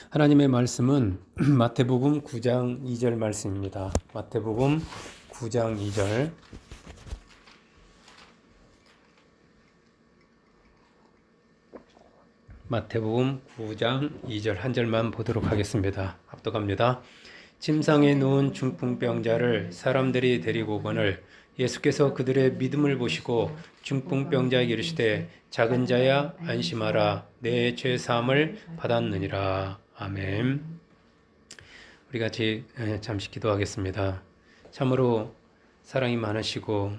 하나님의 말씀은 마태복음 9장 2절 말씀입니다. 마태복음 9장 2절. 마태복음 9장 2절 한 절만 보도록 하겠습니다. 압독합니다. 침상에 누운 중풍병자를 사람들이 데리고 오거늘 예수께서 그들의 믿음을 보시고 중풍병자에게 이르시되 작은 자야 안심하라 내 죄 사함을 받았느니라. 아멘. 우리 같이 잠시 기도하겠습니다. 참으로 사랑이 많으시고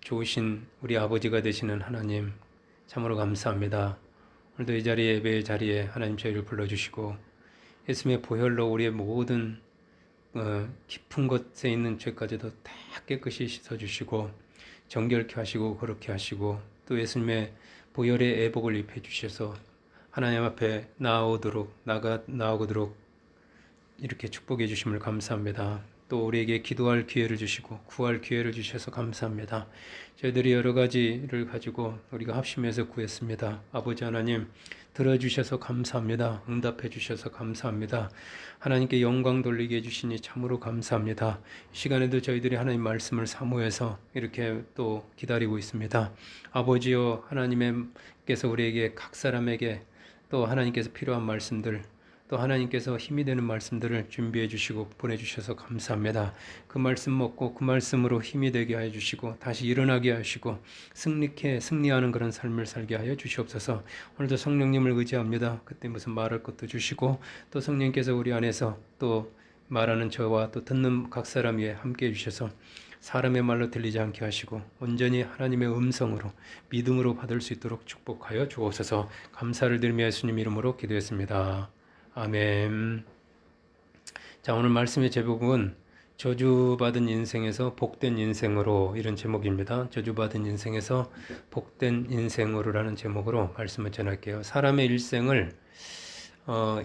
좋으신 우리 아버지가 되시는 하나님, 참으로 감사합니다. 오늘도 이 자리에, 예배의 자리에 하나님 저희를 불러주시고 예수님의 보혈로 우리의 모든 깊은 곳에 있는 죄까지도 다 깨끗이 씻어주시고 정결케 하시고 거룩케 하시고 또 예수님의 보혈의 애복을 입혀주셔서 하나님 앞에 나아오도록 이렇게 축복해 주심을 감사합니다. 또 우리에게 기도할 기회를 주시고 구할 기회를 주셔서 감사합니다. 저희들이 여러 가지를 가지고 우리가 합심해서 구했습니다. 아버지 하나님 들어주셔서 감사합니다. 응답해 주셔서 감사합니다. 하나님께 영광 돌리게 해주시니 참으로 감사합니다. 이 시간에도 저희들이 하나님 말씀을 사모해서 이렇게 또 기다리고 있습니다. 아버지여 하나님께서 우리에게 각 사람에게 또 하나님께서 필요한 말씀들 또 하나님께서 힘이 되는 말씀들을 준비해 주시고 보내주셔서 감사합니다. 그 말씀 먹고 그 말씀으로 힘이 되게 하여 주시고 다시 일어나게 하시고 승리하는 그런 삶을 살게 하여 주시옵소서. 오늘도 성령님을 의지합니다. 그때 무슨 말할 것도 주시고 또 성령께서 우리 안에서 또 말하는 저와 또 듣는 각 사람 위에 함께 해주셔서 사람의 말로 들리지 않게 하시고 온전히 하나님의 음성으로 믿음으로 받을 수 있도록 축복하여 주옵소서. 감사를 드리며 예수님 이름으로 기도했습니다. 아멘. 자, 오늘 말씀의 제목은 저주받은 인생에서 복된 인생으로, 이런 제목입니다. 저주받은 인생에서 복된 인생으로라는 제목으로 말씀을 전할게요. 사람의 일생을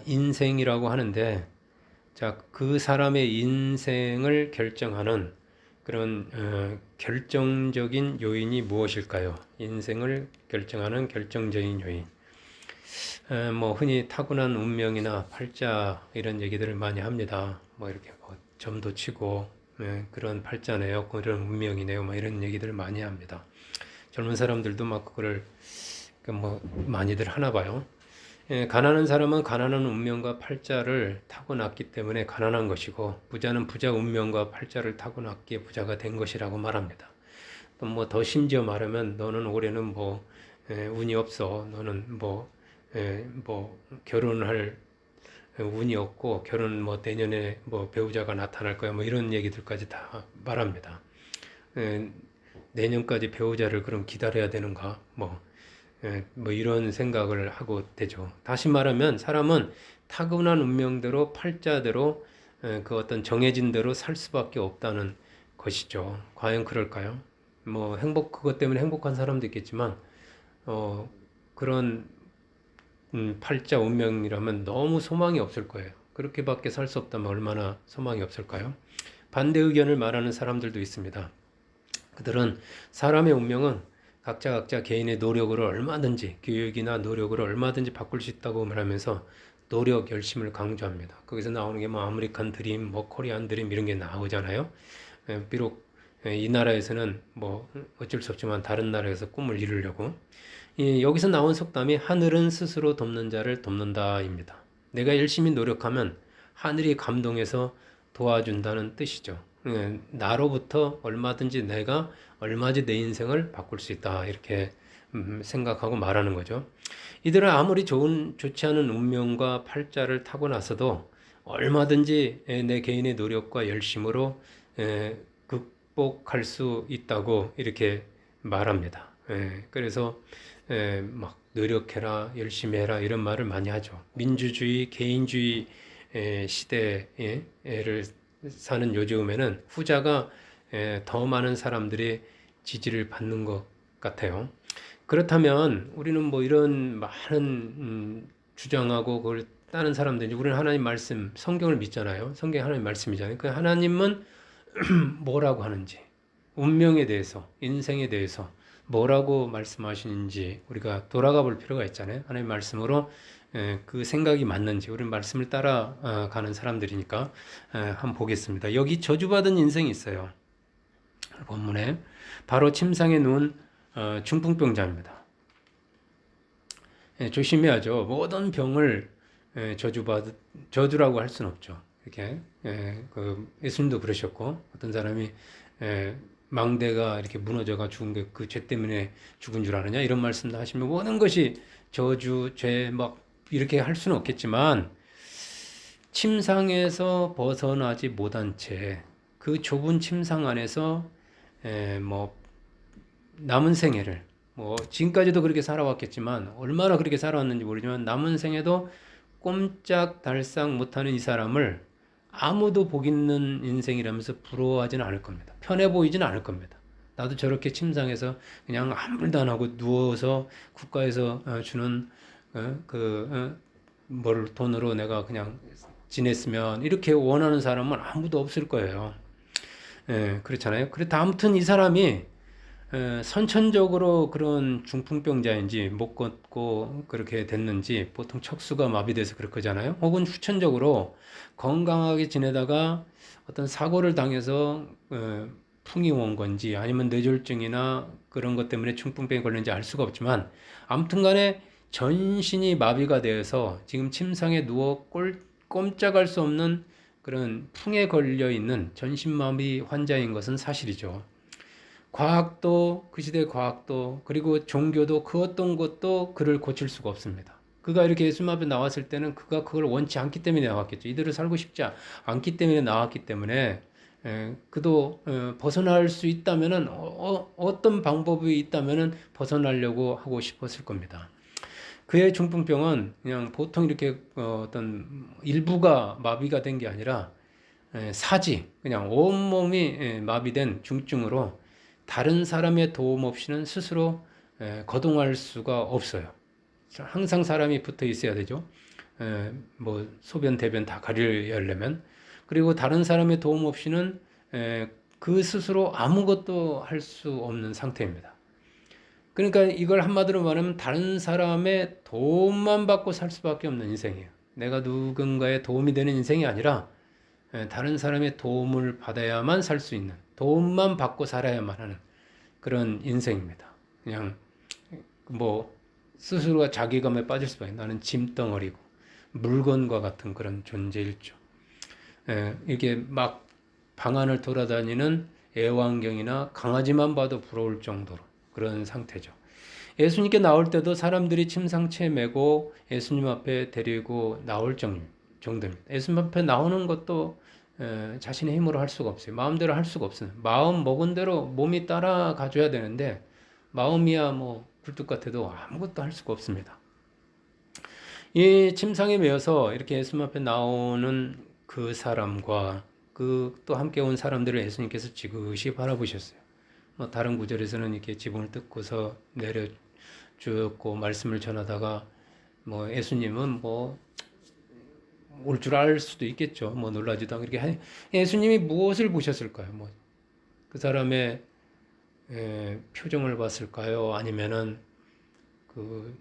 인생이라고 하는데, 자, 그 사람의 인생을 결정하는 그런 결정적인 요인이 무엇일까요? 인생을 결정하는 결정적인 요인. 뭐 흔히 타고난 운명이나 팔자 이런 얘기들을 많이 합니다. 뭐 이렇게 뭐 점도 치고 그런 팔자네요, 그런 운명이네요, 뭐 이런 얘기들을 많이 합니다. 젊은 사람들도 막 그걸 뭐 많이들 하나 봐요. 가난한 사람은 가난한 운명과 팔자를 타고났기 때문에 가난한 것이고 부자는 부자 운명과 팔자를 타고났기에 부자가 된 것이라고 말합니다. 또 뭐 더 심지어 말하면 너는 올해는 뭐 운이 없어, 너는 뭐 결혼할 운이 없고 결혼 뭐 내년에 뭐 배우자가 나타날 거야, 뭐 이런 얘기들까지 다 말합니다. 내년까지 배우자를 그럼 기다려야 되는가, 뭐 이런 생각을 하고 되죠. 다시 말하면 사람은 타고난 운명대로 팔자대로 그 어떤 정해진 대로 살 수밖에 없다는 것이죠. 과연 그럴까요? 뭐 그것 때문에 행복한 사람도 있겠지만 그런 팔자 운명이라면 너무 소망이 없을 거예요. 그렇게밖에 살 수 없다면 얼마나 소망이 없을까요? 반대 의견을 말하는 사람들도 있습니다. 그들은 사람의 운명은 각자 개인의 노력으로 얼마든지, 교육이나 노력으로 얼마든지 바꿀 수 있다고 말하면서 노력, 열심을 강조합니다. 거기서 나오는 게 뭐 아메리칸 드림, 뭐 코리안 드림 이런 게 나오잖아요. 비록 이 나라에서는 뭐 어쩔 수 없지만 다른 나라에서 꿈을 이루려고, 여기서 나온 속담이 하늘은 스스로 돕는 자를 돕는다입니다. 내가 열심히 노력하면 하늘이 감동해서 도와준다는 뜻이죠. 나로부터 내가 얼마든지 내 인생을 바꿀 수 있다, 이렇게 생각하고 말하는 거죠. 이들은 아무리 좋지 않은 운명과 팔자를 타고나서도 얼마든지 내 개인의 노력과 열심으로 극복할 수 있다고 이렇게 말합니다. 그래서 막 노력해라, 열심히 해라 이런 말을 많이 하죠. 민주주의, 개인주의 시대를 사는 요즘에는 후자가 더 많은 사람들의 지지를 받는 것 같아요. 그렇다면 우리는 뭐 이런 많은 주장하고 그걸 따는 사람들이, 우리는 하나님 말씀, 성경을 믿잖아요. 성경이 하나님 말씀이잖아요. 그 하나님은 뭐라고 하는지, 운명에 대해서, 인생에 대해서 뭐라고 말씀하시는지 우리가 돌아가 볼 필요가 있잖아요. 하나님 말씀으로 그 생각이 맞는지 우리 말씀을 따라가는 사람들이니까 한번 보겠습니다. 여기 저주받은 인생이 있어요. 본문에 바로 침상에 누운 중풍병자입니다. 조심해야죠. 모든 병을 저주라고 할 수는 없죠. 이렇게 예수님도 그러셨고 어떤 사람이 망대가 이렇게 무너져가 죽은 게 그 죄 때문에 죽은 줄 아느냐 이런 말씀도 하시면 모든 것이 저주, 죄 막 이렇게 할 수는 없겠지만 침상에서 벗어나지 못한 채 그 좁은 침상 안에서 뭐 남은 생애를 지금까지도 그렇게 살아왔겠지만 얼마나 그렇게 살아왔는지 모르지만 남은 생에도 꼼짝달싹 못하는 이 사람을 아무도 복 있는 인생이라면서 부러워하지는 않을 겁니다. 편해 보이지는 않을 겁니다. 나도 저렇게 침상에서 그냥 아무 일도 안 하고 누워서 국가에서 주는 뭘 돈으로 내가 그냥 지냈으면 이렇게 원하는 사람은 아무도 없을 거예요. 그렇잖아요. 그래, 아무튼 이 사람이 선천적으로 그런 중풍병자인지 못 걷고 그렇게 됐는지 보통 척수가 마비돼서 그럴 거잖아요. 혹은 후천적으로 건강하게 지내다가 어떤 사고를 당해서 풍이 온 건지 아니면 뇌졸중이나 그런 것 때문에 중풍병에 걸렸는지 알 수가 없지만 아무튼 간에 전신이 마비가 되어서 지금 침상에 누워 꼼짝할 수 없는 그런 풍에 걸려 있는 전신마비 환자인 것은 사실이죠. 과학도 그 시대의 과학도 그리고 종교도 그 어떤 것도 그를 고칠 수가 없습니다. 그가 이렇게 예수님 앞에 나왔을 때는 그가 그걸 원치 않기 때문에 나왔겠죠. 이대로 살고 싶지 않기 때문에 나왔기 때문에 그도 벗어날 수 있다면은 어떤 방법이 있다면은 벗어나려고 하고 싶었을 겁니다. 그의 중풍병은 그냥 보통 이렇게 어떤 일부가 마비가 된 게 아니라 사지 그냥 온몸이 마비된 중증으로 다른 사람의 도움 없이는 스스로 거동할 수가 없어요. 항상 사람이 붙어 있어야 되죠. 뭐 소변, 대변 다 가리려면. 그리고 다른 사람의 도움 없이는 그 스스로 아무것도 할 수 없는 상태입니다. 그러니까 이걸 한마디로 말하면 다른 사람의 도움만 받고 살 수밖에 없는 인생이에요. 내가 누군가의 도움이 되는 인생이 아니라 다른 사람의 도움을 받아야만 살 수 있는, 도움만 받고 살아야만 하는 그런 인생입니다. 그냥 뭐 스스로가 자괴감에 빠질 수밖에. 나는 짐덩어리고 물건과 같은 그런 존재일죠. 이게 막 방안을 돌아다니는 애완경이나 강아지만 봐도 부러울 정도로 그런 상태죠. 예수님께 나올 때도 사람들이 침상채 메고 예수님 앞에 데리고 나올 정도입니다. 예수님 앞에 나오는 것도 자신의 힘으로 할 수가 없어요. 마음대로 할 수가 없어요. 마음 먹은 대로 몸이 따라가줘야 되는데 마음이야 뭐 굴뚝 같아도 아무것도 할 수가 없습니다. 이 침상에 매여서 이렇게 예수님 앞에 나오는 그 사람과 그 또 함께 온 사람들을 예수님께서 지그시 바라보셨어요. 뭐 다른 구절에서는 이렇게 지붕을 뜯고서 내려주었고 말씀을 전하다가 뭐 예수님은 뭐 올 줄 알 수도 있겠죠. 뭐 놀라지도 않고 이렇게 예수님이 무엇을 보셨을까요? 뭐 그 사람의 표정을 봤을까요? 아니면은 그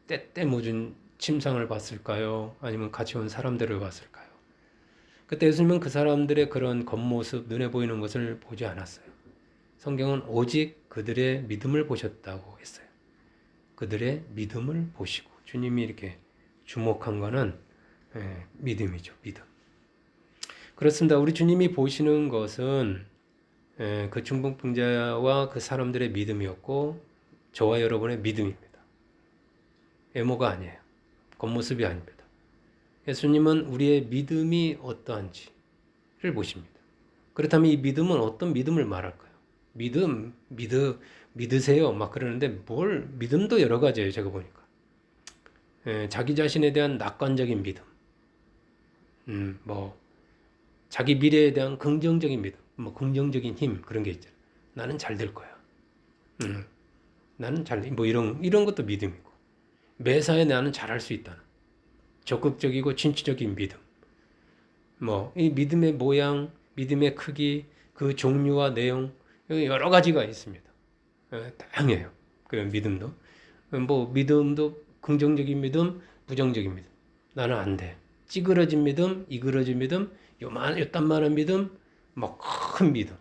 때때 묻은 침상을 봤을까요? 아니면 같이 온 사람들을 봤을까요? 그때 예수님은 그 사람들의 그런 겉모습, 눈에 보이는 것을 보지 않았어요. 성경은 오직 그들의 믿음을 보셨다고 했어요. 그들의 믿음을 보시고 주님이 이렇게 주목한 거는 믿음이죠. 믿음. 그렇습니다. 우리 주님이 보시는 것은 그 중풍병자와 그 사람들의 믿음이었고 저와 여러분의 믿음입니다. 외모가 아니에요. 겉모습이 아닙니다. 예수님은 우리의 믿음이 어떠한지를 보십니다. 그렇다면 이 믿음은 어떤 믿음을 말할까요? 믿으세요. 막 그러는데 뭘, 믿음도 여러 가지예요. 제가 보니까. 자기 자신에 대한 낙관적인 믿음. 뭐, 자기 미래에 대한 긍정적인 믿음. 뭐, 긍정적인 힘. 그런 게 있잖아요. 나는 잘 될 거야. 나는 뭐 이런 것도 믿음이고. 매사에 나는 잘할 수 있다는. 적극적이고 진취적인 믿음. 뭐, 이 믿음의 모양, 믿음의 크기, 그 종류와 내용, 여러 가지가 있습니다. 다양해요. 그 믿음도. 뭐, 믿음도 긍정적인 믿음, 부정적인 믿음. 나는 안 돼. 찌그러진 믿음, 이그러진 믿음, 요딴만한 믿음, 뭐 큰 믿음.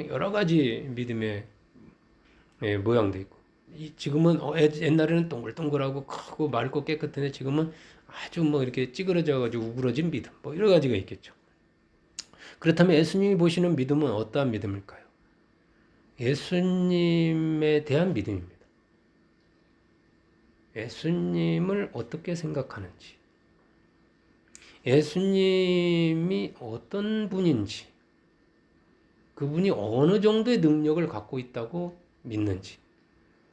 여러 가지 믿음의 모양도 있고. 지금은 옛날에는 동글동글하고 크고 맑고 깨끗한데 지금은 아주 뭐 이렇게 찌그러져가지고 우그러진 믿음. 뭐 여러 가지가 있겠죠. 그렇다면 예수님이 보시는 믿음은 어떠한 믿음일까요? 예수님에 대한 믿음입니다. 예수님을 어떻게 생각하는지, 예수님이 어떤 분인지, 그분이 어느 정도의 능력을 갖고 있다고 믿는지,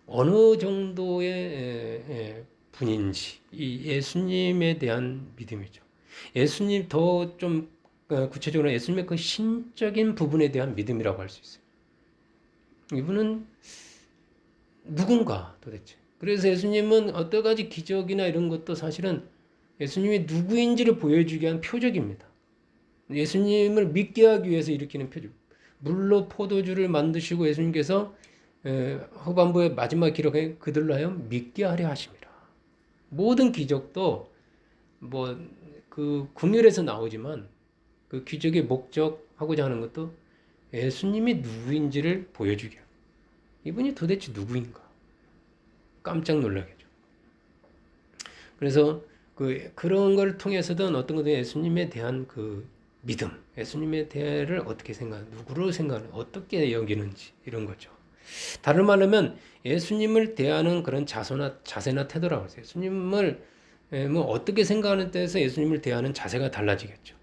어느 정도의 분인지, 이 예수님에 대한 믿음이죠. 예수님 더 좀 구체적으로 예수님의 그 신적인 부분에 대한 믿음이라고 할 수 있어요. 이분은 누군가 도대체. 그래서 예수님은 어떤 가지 기적이나 이런 것도 사실은 예수님이 누구인지를 보여주기 위한 표적입니다. 예수님을 믿게 하기 위해서 일으키는 표적. 물로 포도주를 만드시고 예수님께서 후반부의 마지막 기록에 그들로 하여금 믿게 하려 하심이라. 모든 기적도 뭐 그 궁율에서 나오지만 그 기적의 목적하고자 하는 것도 예수님이 누구인지를 보여주기 위한. 이분이 도대체 누구인가? 깜짝 놀라겠죠. 그래서 그런 걸 통해서든 어떤 것든 예수님에 대한 그 믿음, 예수님에 대해를 어떻게 생각하는, 누구로 생각하는, 어떻게 여기는지 이런 거죠. 다른 말로 하면 예수님을 대하는 그런 자세나 태도라고 해서 예수님을 뭐 어떻게 생각하는 때에서 예수님을 대하는 자세가 달라지겠죠.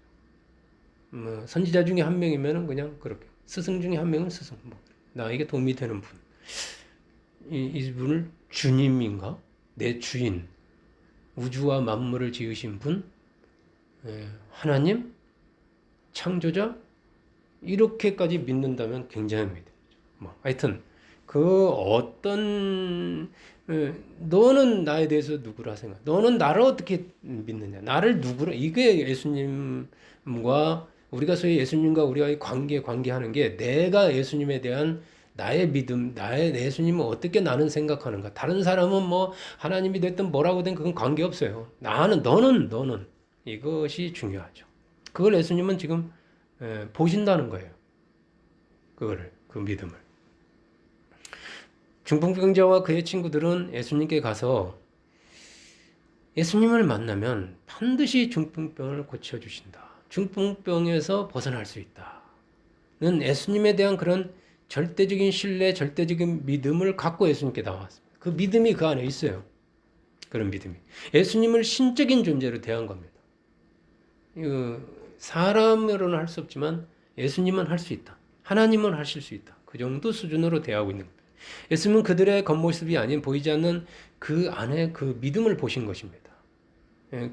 뭐 선지자 중에 한 명이면은 그냥 그렇게, 스승 중에 한 명은 스승, 뭐 나에게 도움이 되는 분, 이분을 주님인가, 내 주인, 우주와 만물을 지으신 분, 하나님, 창조자, 이렇게까지 믿는다면 굉장한 믿음이죠. 뭐 하여튼 그 어떤 너는 나에 대해서 누구라 생각? 너는 나를 어떻게 믿느냐? 나를 누구라? 이게 예수님과 우리가 소위 예수님과 우리와의 관계하는 게 너가 예수님에 대한 나의 믿음, 나의 예수님은 어떻게 나는 생각하는가? 다른 사람은 뭐 하나님이 됐든 뭐라고 된 그건 관계 없어요. 너는 이것이 중요하죠. 그걸 예수님은 지금 보신다는 거예요. 그 믿음을. 중풍병자와 그의 친구들은 예수님께 가서 예수님을 만나면 반드시 중풍병을 고쳐주신다. 중풍병에서 벗어날 수 있다. 는 예수님에 대한 그런 절대적인 신뢰, 절대적인 믿음을 갖고 예수님께 나왔습니다. 그 믿음이 그 안에 있어요. 그런 믿음이. 예수님을 신적인 존재로 대한 겁니다. 사람으로는 할 수 없지만 예수님은 할 수 있다. 하나님은 하실 수 있다. 그 정도 수준으로 대하고 있는 겁니다. 예수님은 그들의 겉모습이 아닌 보이지 않는 그 안에 그 믿음을 보신 것입니다.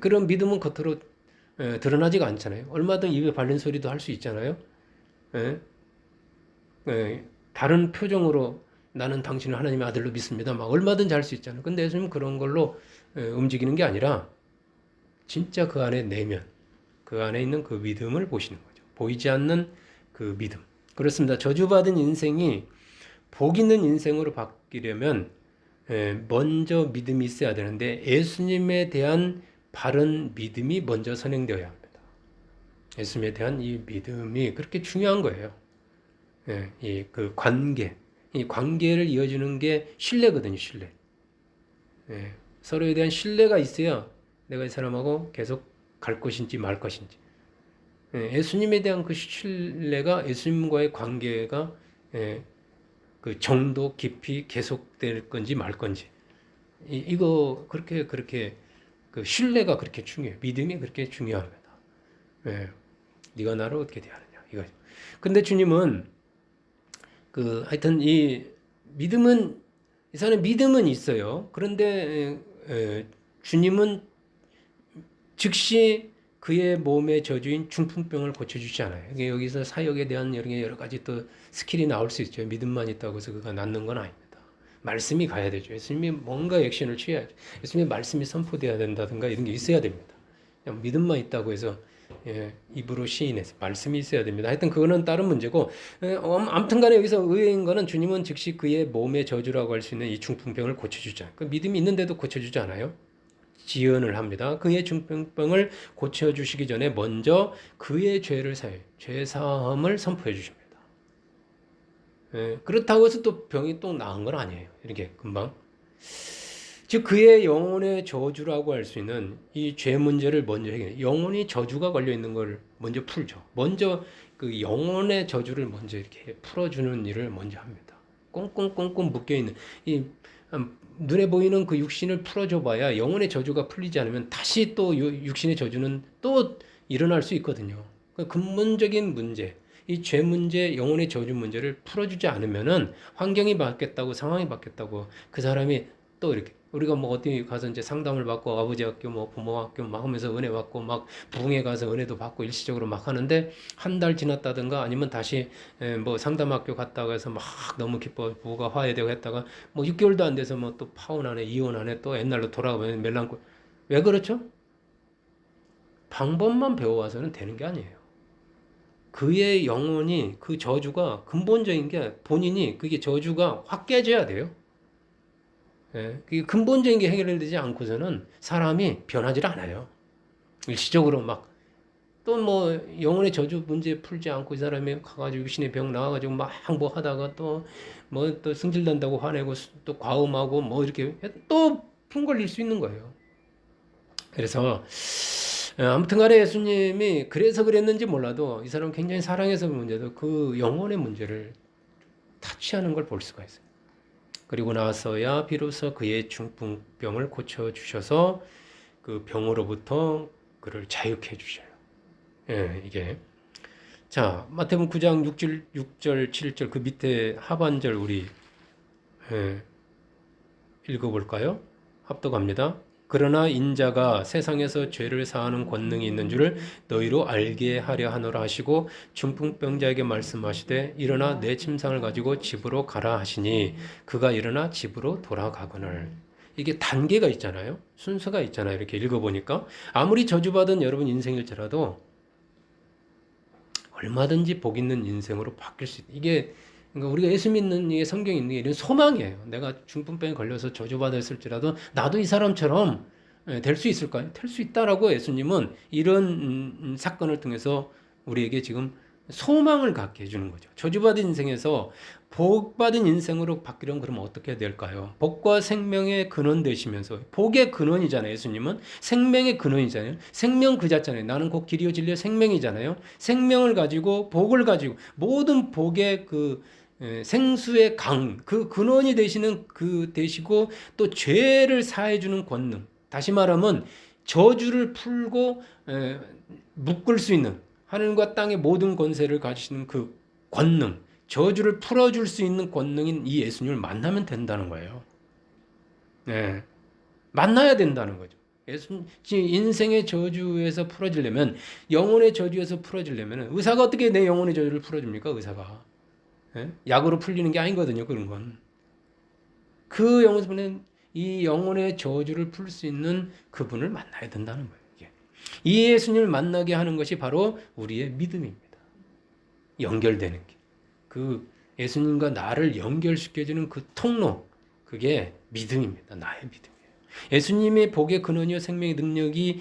그런 믿음은 겉으로 드러나지가 않잖아요. 얼마든 입에 발린 소리도 할 수 있잖아요. 다른 표정으로 나는 당신을 하나님의 아들로 믿습니다. 막 얼마든지 할 수 있잖아요. 근데 예수님은 그런 걸로 움직이는 게 아니라 진짜 그 안에 내면, 그 안에 있는 그 믿음을 보시는 거죠. 보이지 않는 그 믿음. 그렇습니다. 저주받은 인생이 복 있는 인생으로 바뀌려면 먼저 믿음이 있어야 되는데 예수님에 대한 바른 믿음이 먼저 선행되어야 합니다. 예수님에 대한 이 믿음이 그렇게 중요한 거예요. 이 관계를 이어주는 게 신뢰거든요, 신뢰. 서로에 대한 신뢰가 있어야 내가 이 사람하고 계속 갈 것인지 말 것인지. 예수님에 대한 그 신뢰가 예수님과의 관계가 그 정도 깊이 계속될 건지 말 건지. 이거 그렇게 그 신뢰가 그렇게 중요해요. 믿음이 그렇게 중요합니다. 네가 나를 어떻게 대하느냐 이거죠. 근데 주님은 하여튼 이 사람의 믿음은 있어요. 그런데 주님은 즉시 그의 몸의 저주인 중풍병을 고쳐주지 않아요. 여기서 사역에 대한 여러 가지 또 스킬이 나올 수 있죠. 믿음만 있다고 해서 그가 낫는 건 아닙니다. 말씀이 가야 되죠. 예수님이 뭔가 액션을 취해야죠. 예수님의 말씀이 선포되어야 된다든가 이런 게 있어야 됩니다. 그냥 믿음만 있다고 해서 입으로 시인해서 말씀이 있어야 됩니다. 하여튼 그거는 다른 문제고 아무튼 간에 여기서 의외인 거는 주님은 즉시 그의 몸의 저주라고 할 수 있는 이 중풍병을 고쳐주지 않아요. 그 믿음이 있는데도 고쳐주지 않아요. 지연을 합니다. 그의 중풍병을 고쳐주시기 전에 먼저 그의 죄를 사해 죄사함을 선포해 주십니다. 예, 그렇다고 해서 또 병이 또 나은 건 아니에요. 이렇게 금방. 즉 그의 영혼의 저주라고 할 수 있는 이 죄 문제를 먼저 해결해. 영혼이 저주가 걸려 있는 걸 먼저 풀죠. 먼저 그 영혼의 저주를 먼저 이렇게 풀어주는 일을 먼저 합니다. 꽁꽁꽁꽁 묶여 있는 이 눈에 보이는 그 육신을 풀어줘봐야 영혼의 저주가 풀리지 않으면 다시 또 육신의 저주는 또 일어날 수 있거든요. 그 근본적인 문제, 이 죄 문제, 영혼의 저주 문제를 풀어주지 않으면은 환경이 바뀌었다고, 상황이 바뀌었다고 그 사람이 또 이렇게 우리가 뭐 어디 가서 이제 상담을 받고 아버지 학교 뭐 부모 학교 막 하면서 은혜 받고 막 부흥회 가서 은혜도 받고 일시적으로 막 하는데 한 달 지났다든가 아니면 다시 뭐 상담 학교 갔다가 해서 막 너무 기뻐 부부가 화해되고 했다가 뭐 6개월도 안 돼서 뭐 또 파혼하네 이혼하네 또 옛날로 돌아가면 멜랑콜. 왜 그렇죠? 방법만 배워와서는 되는 게 아니에요. 그의 영혼이 그 저주가 근본적인 게 본인이 그게 저주가 확 깨져야 돼요. 예, 그게 근본적인 게 해결되지 않고서는 사람이 변하지 않아요. 일시적으로 막 또 뭐 영혼의 저주 문제 풀지 않고 이 사람이 가가지고 육신의 병 나와가지고 막 뭐 하다가 또 뭐 또 승질난다고 화내고 또 과음하고 뭐 이렇게 또 품 걸릴 수 있는 거예요. 그래서 아무튼 간에 예수님이 그래서 그랬는지 몰라도 이 사람은 굉장히 사랑해서 문제도 그 영혼의 문제를 타치하는 걸 볼 수가 있어요. 그리고 나서야 비로소 그의 중풍병을 고쳐주셔서 그 병으로부터 그를 자유케 해주셔요. 예, 이게. 자, 마태복음 9장 6절, 7절 그 밑에 하반절 우리 읽어볼까요? 합독합니다. 그러나 인자가 세상에서 죄를 사하는 권능이 있는 줄을 너희로 알게 하려 하노라 하시고 중풍병자에게 말씀하시되 일어나 내 침상을 가지고 집으로 가라 하시니 그가 일어나 집으로 돌아가거늘. 이게 단계가 있잖아요. 순서가 있잖아요. 이렇게 읽어보니까 아무리 저주받은 여러분 인생일지라도 얼마든지 복 있는 인생으로 바뀔 수 있다. 이게 그러니까 우리가 예수 믿는 게 성경에 있는 게 이런 소망이에요. 내가 중풍병에 걸려서 저주받았을지라도 나도 이 사람처럼 될 수 있을까요? 될 수 있다라고 예수님은 이런 사건을 통해서 우리에게 지금 소망을 갖게 해주는 거죠. 저주받은 인생에서 복받은 인생으로 바뀌려면 그러면 어떻게 해야 될까요? 복과 생명의 근원 되시면서 복의 근원이잖아요. 예수님은 생명의 근원이잖아요. 생명 그 자체잖아요. 나는 곧 길이요 진리요 생명이잖아요. 생명을 가지고 복을 가지고 모든 복의 그 생수의 강, 그 근원이 되시는 그 되시고 또 죄를 사해 주는 권능. 다시 말하면 저주를 풀고 묶을 수 있는 하늘과 땅의 모든 권세를 가지시는 그 권능, 저주를 풀어줄 수 있는 권능인 이 예수님을 만나면 된다는 거예요. 네. 만나야 된다는 거죠. 예수 인생의 저주에서 풀어지려면 영혼의 저주에서 풀어지려면 의사가 어떻게 내 영혼의 저주를 풀어줍니까? 의사가 약으로 풀리는 게 아니거든요. 그런 건 그 영혼은 이 영혼의 저주를 풀 수 있는 그분을 만나야 된다는 거예요. 이 예수님을 만나게 하는 것이 바로 우리의 믿음입니다. 연결되는 게. 그 예수님과 나를 연결시켜주는 그 통로, 그게 믿음입니다. 나의 믿음이에요. 예수님의 복의 근원이요 생명의 능력이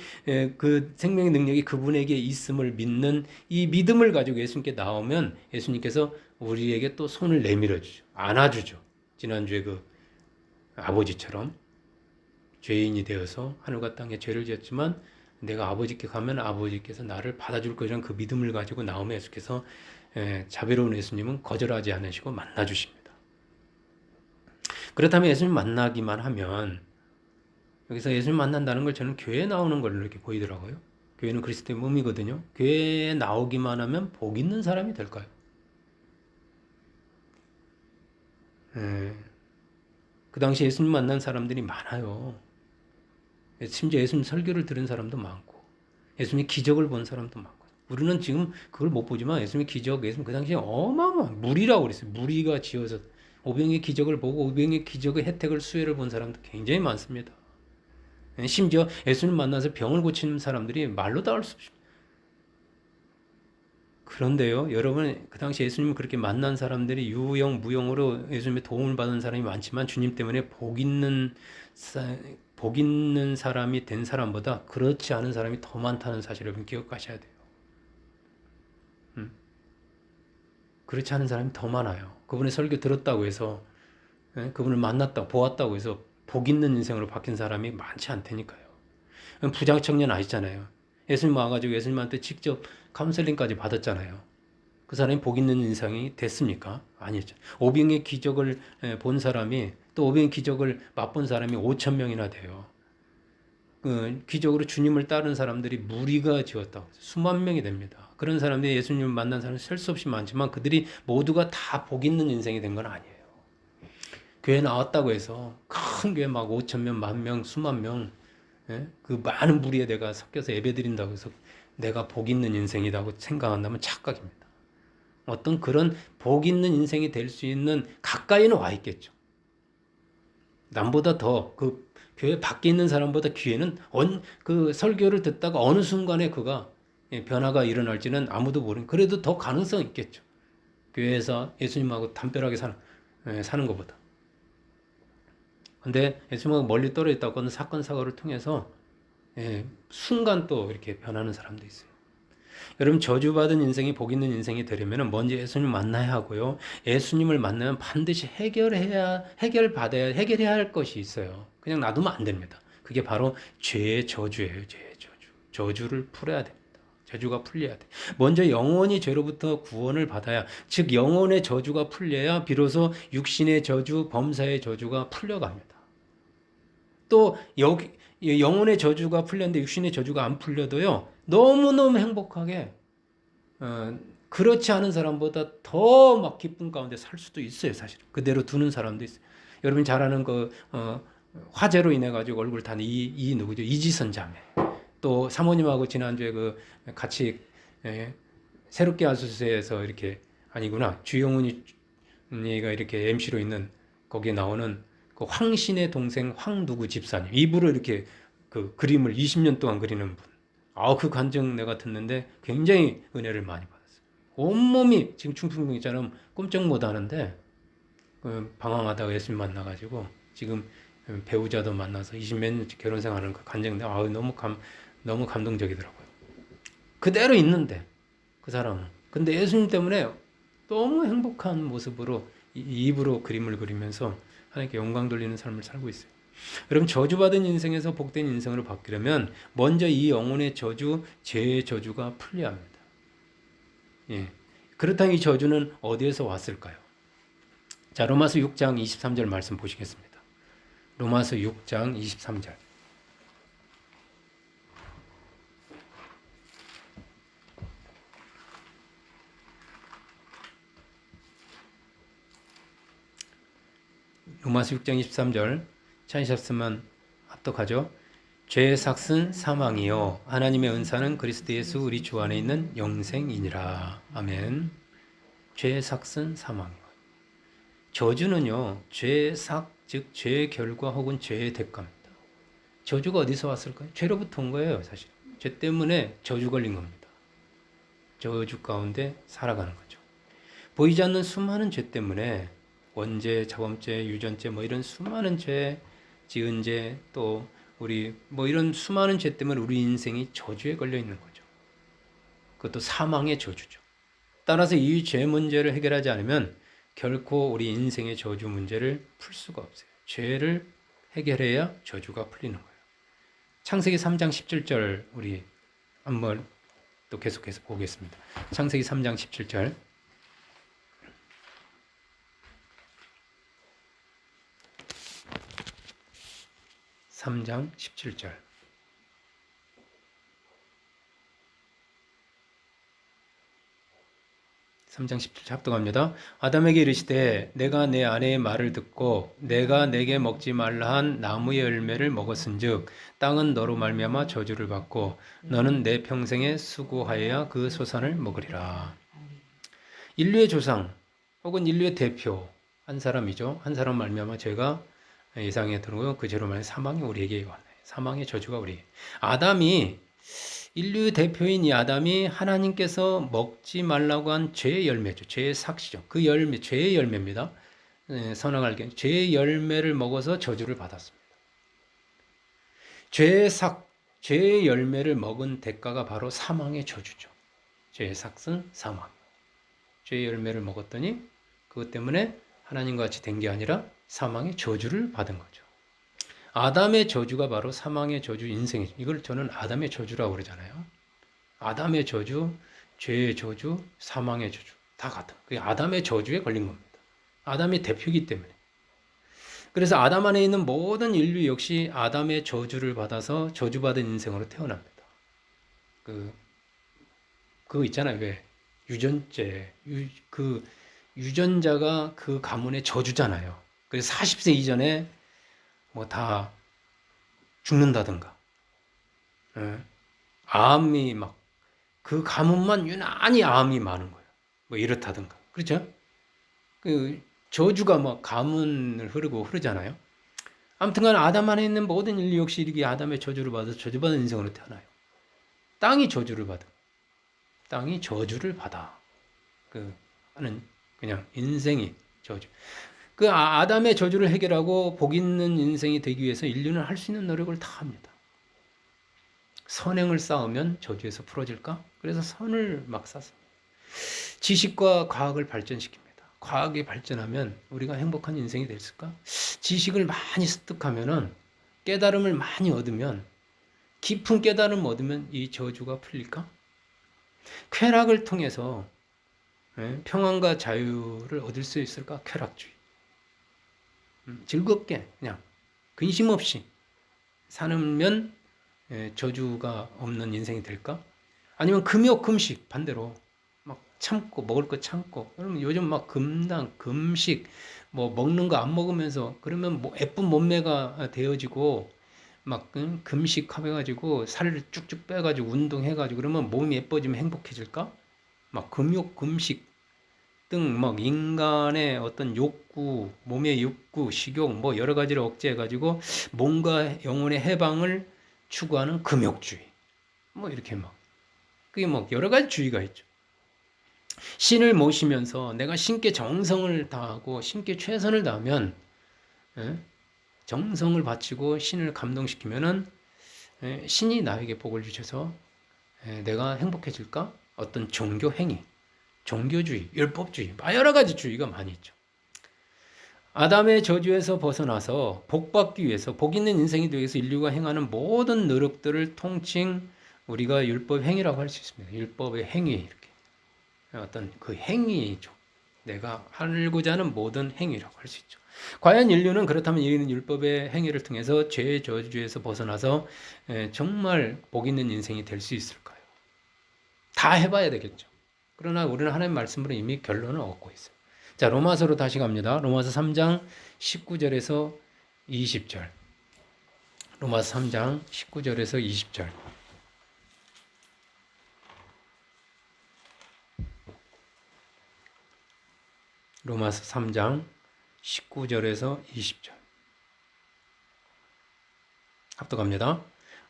그 생명의 능력이 그분에게 있음을 믿는 이 믿음을 가지고 예수님께 나오면 예수님께서 우리에게 또 손을 내밀어 주죠. 안아주죠. 지난주에 그 아버지처럼 죄인이 되어서 하늘과 땅에 죄를 지었지만 내가 아버지께 가면 아버지께서 나를 받아줄 것이라는 그 믿음을 가지고 나오면 예수께서 자비로운 예수님은 거절하지 않으시고 만나주십니다. 그렇다면 예수님 만나기만 하면 여기서 예수님 만난다는 걸 저는 교회에 나오는 걸로 이렇게 보이더라고요. 교회는 그리스도의 몸이거든요. 교회에 나오기만 하면 복 있는 사람이 될까요? 그 당시 예수님 만난 사람들이 많아요. 심지어 예수님 설교를 들은 사람도 많고 예수님의 기적을 본 사람도 많고 우리는 지금 그걸 못 보지만 예수님의 기적, 예수님 그 당시에 어마어마한 무리라고 그랬어요. 무리가 지어서 오병의 기적을 보고 오병의 기적의 혜택을 수혜를 본 사람도 굉장히 많습니다. 심지어 예수님 만나서 병을 고치는 사람들이 말로 닿을 수 없습니다. 그런데요, 여러분 그 당시 예수님을 그렇게 만난 사람들이 유형 무형으로 예수님의 도움을 받은 사람이 많지만 주님 때문에 복 복 있는 사람이 된 사람보다 그렇지 않은 사람이 더 많다는 사실을 여러분 기억하셔야 돼요. 그렇지 않은 사람이 더 많아요. 그분의 설교 들었다고 해서, 그분을 만났다고, 보았다고 해서 복 있는 인생으로 바뀐 사람이 많지 않다니까요. 부자 청년 아시잖아요. 예수님 와가지고 예수님한테 직접 카운셀링까지 받았잖아요. 그 사람이 복 있는 인생이 됐습니까? 아니죠. 오병의 기적을 본 사람이, 또 오병의 기적을 맛본 사람이 5천 명이나 돼요. 그 기적으로 주님을 따른 사람들이 무리가 지었다고 수만 명이 됩니다. 그런 사람들이 예수님을 만난 사람이 셀 수 없이 많지만 그들이 모두가 다 복 있는 인생이 된 건 아니에요. 교회 나왔다고 해서 큰 교회 막 5천 명, 만 명, 수만 명, 그 많은 무리에 내가 섞여서 예배드린다고 해서 내가 복 있는 인생이라고 생각한다면 착각입니다. 어떤 그런 복 있는 인생이 될 수 있는 가까이는 와 있겠죠. 남보다 더 그 교회 밖에 있는 사람보다 귀에는 그 설교를 듣다가 어느 순간에 그가 변화가 일어날지는 아무도 모르는, 그래도 더 가능성 있겠죠. 교회에서 예수님하고 담벼락에 사는 것보다. 근데 예수님하고 멀리 떨어져 있다고 하는 사건 사고를 통해서 순간 또 이렇게 변하는 사람도 있어요. 여러분, 저주받은 인생이 복 있는 인생이 되려면 먼저 예수님 만나야 하고요. 예수님을 만나면 반드시 해결해야 할 것이 있어요. 그냥 놔두면 안 됩니다. 그게 바로 죄의 저주예요. 죄의 저주. 저주를 풀어야 됩니다. 저주가 풀려야 돼. 먼저 영원히 죄로부터 구원을 받아야, 즉 영혼의 저주가 풀려야 비로소 육신의 저주, 범사의 저주가 풀려갑니다. 또 영혼의 저주가 풀렸는데 육신의 저주가 안 풀려도요, 너무너무 행복하게 그렇지 않은 사람보다 더 막 기쁨 가운데 살 수도 있어요. 사실 그대로 두는 사람도 있어요. 여러분이 잘 아는 그 화재로 인해 가지고 얼굴 탄 이 누구죠? 이지선 자매. 또 사모님하고 지난주에 그 같이 새롭게 하소서에서 이렇게, 아니구나, 주영훈이가 이렇게 MC로 있는 거기에 나오는 그 황신의 동생 황누구 집사님, 입으로 이렇게 그 그림을 20년 동안 그리는 분. 그 간증 내가 듣는데 굉장히 은혜를 많이 받았어요. 온몸이 지금 충풍병처럼 꼼짝 못 하는데 방황하다가 예수님 만나가지고 지금 배우자도 만나서 20몇 년 결혼 생활하는 그 간증인데 너무 감동적이더라고요. 그대로 있는데 그 사람은, 근데 예수님 때문에 너무 행복한 모습으로 입으로 그림을 그리면서 하나님께 영광 돌리는 삶을 살고 있어요. 여러분, 저주받은 인생에서 복된 인생으로 바뀌려면 먼저 이 영혼의 저주, 죄의 저주가 풀려야 합니다. 그렇다면 이 저주는 어디에서 왔을까요? 자, 로마서 6장 23절 말씀 보시겠습니다. 로마서 6장 23절. 로마서 6장 23절 찾으셨으면 합독하죠. 죄의 삭은 사망이요 하나님의 은사는 그리스도 예수 우리 주 안에 있는 영생이니라. 아멘. 죄의 삭은 사망이요. 저주는요, 죄의 삭, 즉 죄의 결과 혹은 죄의 대가입니다. 저주가 어디서 왔을까요? 죄로부터 온 거예요. 사실 죄 때문에 저주 걸린 겁니다. 저주 가운데 살아가는 거죠. 보이지 않는 수많은 죄 때문에 원죄, 자범죄, 유전죄, 이런 수많은 죄, 지은 죄, 또 우리 이런 수많은 죄 때문에 우리 인생이 저주에 걸려 있는 거죠. 그것도 사망의 저주죠. 따라서 이 죄 문제를 해결하지 않으면 결코 우리 인생의 저주 문제를 풀 수가 없어요. 죄를 해결해야 저주가 풀리는 거예요. 창세기 3장 17절 우리 한번 또 계속해서 보겠습니다. 창세기 3장 17절. 3장 17절. 3장 17절 합독합니다. 아담에게 이르시되 내가 내 아내의 말을 듣고 내가 내게 먹지 말라 한 나무의 열매를 먹었은즉 땅은 너로 말미암아 저주를 받고 너는 내 평생에 수고하여야 그 소산을 먹으리라. 인류의 조상 혹은 인류의 대표 한 사람이죠. 한 사람 말미암아 죄가 예상에 들어오고 그 죄로 말해 사망이 우리에게 왔네. 사망의 저주가 우리. 아담이, 인류 대표인 이 아담이 하나님께서 먹지 말라고 한 죄의 열매죠. 죄의 삭시죠. 그 열매, 죄의 열매입니다. 선악을 알게 죄의 열매를 먹어서 저주를 받았습니다. 죄의 삭, 죄의 열매를 먹은 대가가 바로 사망의 저주죠. 죄의 삭은 사망. 죄의 열매를 먹었더니 그것 때문에 하나님과 같이 된 게 아니라 사망의 저주를 받은 거죠. 아담의 저주가 바로 사망의 저주, 인생이죠. 이걸 저는 아담의 저주라고 그러잖아요. 아담의 저주, 죄의 저주, 사망의 저주 다 같은. 그게 아담의 저주에 걸린 겁니다. 아담의 대표이기 때문에. 그래서 아담 안에 있는 모든 인류 역시 아담의 저주를 받아서 저주받은 인생으로 태어납니다. 그거 있잖아요. 왜? 유전죄. 유전자가 그 가문의 저주잖아요. 그래서 40세 이전에 뭐 다 죽는다든가. 예. 암이 막, 그 가문만 유난히 암이 많은 거예요. 뭐 이렇다든가. 그렇죠? 그 저주가 막 가문을 흐르잖아요. 아무튼간 아담 안에 있는 모든 인류 역시 이렇게 아담의 저주를 받아서 저주받은 인생으로 태어나요. 땅이 저주를 받아. 땅이 저주를 받아. 하는 그냥 인생이 저주. 아담의 저주를 해결하고 복 있는 인생이 되기 위해서 인류는 할 수 있는 노력을 다 합니다. 선행을 쌓으면 저주에서 풀어질까? 그래서 선을 막 쌓습니다. 지식과 과학을 발전시킵니다. 과학이 발전하면 우리가 행복한 인생이 됐을까? 지식을 많이 습득하면은 깨달음을 많이 얻으면 깊은 깨달음 얻으면 이 저주가 풀릴까? 쾌락을 통해서 평안과 자유를 얻을 수 있을까? 쾌락주의. 즐겁게 그냥 근심 없이 사면 저주가 없는 인생이 될까? 아니면 금욕 금식 반대로 막 참고 먹을 거 참고. 그러면 요즘 막 금당 금식 뭐 먹는 거 안 먹으면서 그러면 뭐 예쁜 몸매가 되어지고 막 금식해가지고 살을 쭉쭉 빼가지고 운동해가지고 그러면 몸이 예뻐지면 행복해질까? 막 금욕 금식 등 막 인간의 어떤 욕구, 몸의 욕구, 식욕 뭐 여러 가지를 억제해가지고 몸과 영혼의 해방을 추구하는 금욕주의. 뭐 이렇게 막 그게 뭐 여러 가지 주의가 있죠. 신을 모시면서 내가 신께 정성을 다하고 신께 최선을 다하면 정성을 바치고 신을 감동시키면은 신이 나에게 복을 주셔서 내가 행복해질까? 어떤 종교 행위, 종교주의, 율법주의, 여러 가지 주의가 많이 있죠. 아담의 저주에서 벗어나서 복 받기 위해서 복 있는 인생이 되기 위해서 인류가 행하는 모든 노력들을 통칭 우리가 율법 행위라고 할 수 있습니다. 율법의 행위 이렇게 어떤 그 행위죠. 내가 하고자 하는 모든 행위라고 할 수 있죠. 과연 인류는 그렇다면 이 율법의 행위를 통해서 죄의 저주에서 벗어나서 정말 복 있는 인생이 될 수 있을까요? 다 해봐야 되겠죠. 그러나 우리는 하나님 말씀으로 이미 결론을 얻고 있어요. 자, 로마서로 다시 갑니다. 로마서 3장 19절에서 20절. 로마서 3장 19절에서 20절. 로마서 3장 19절에서 20절. 합독합니다.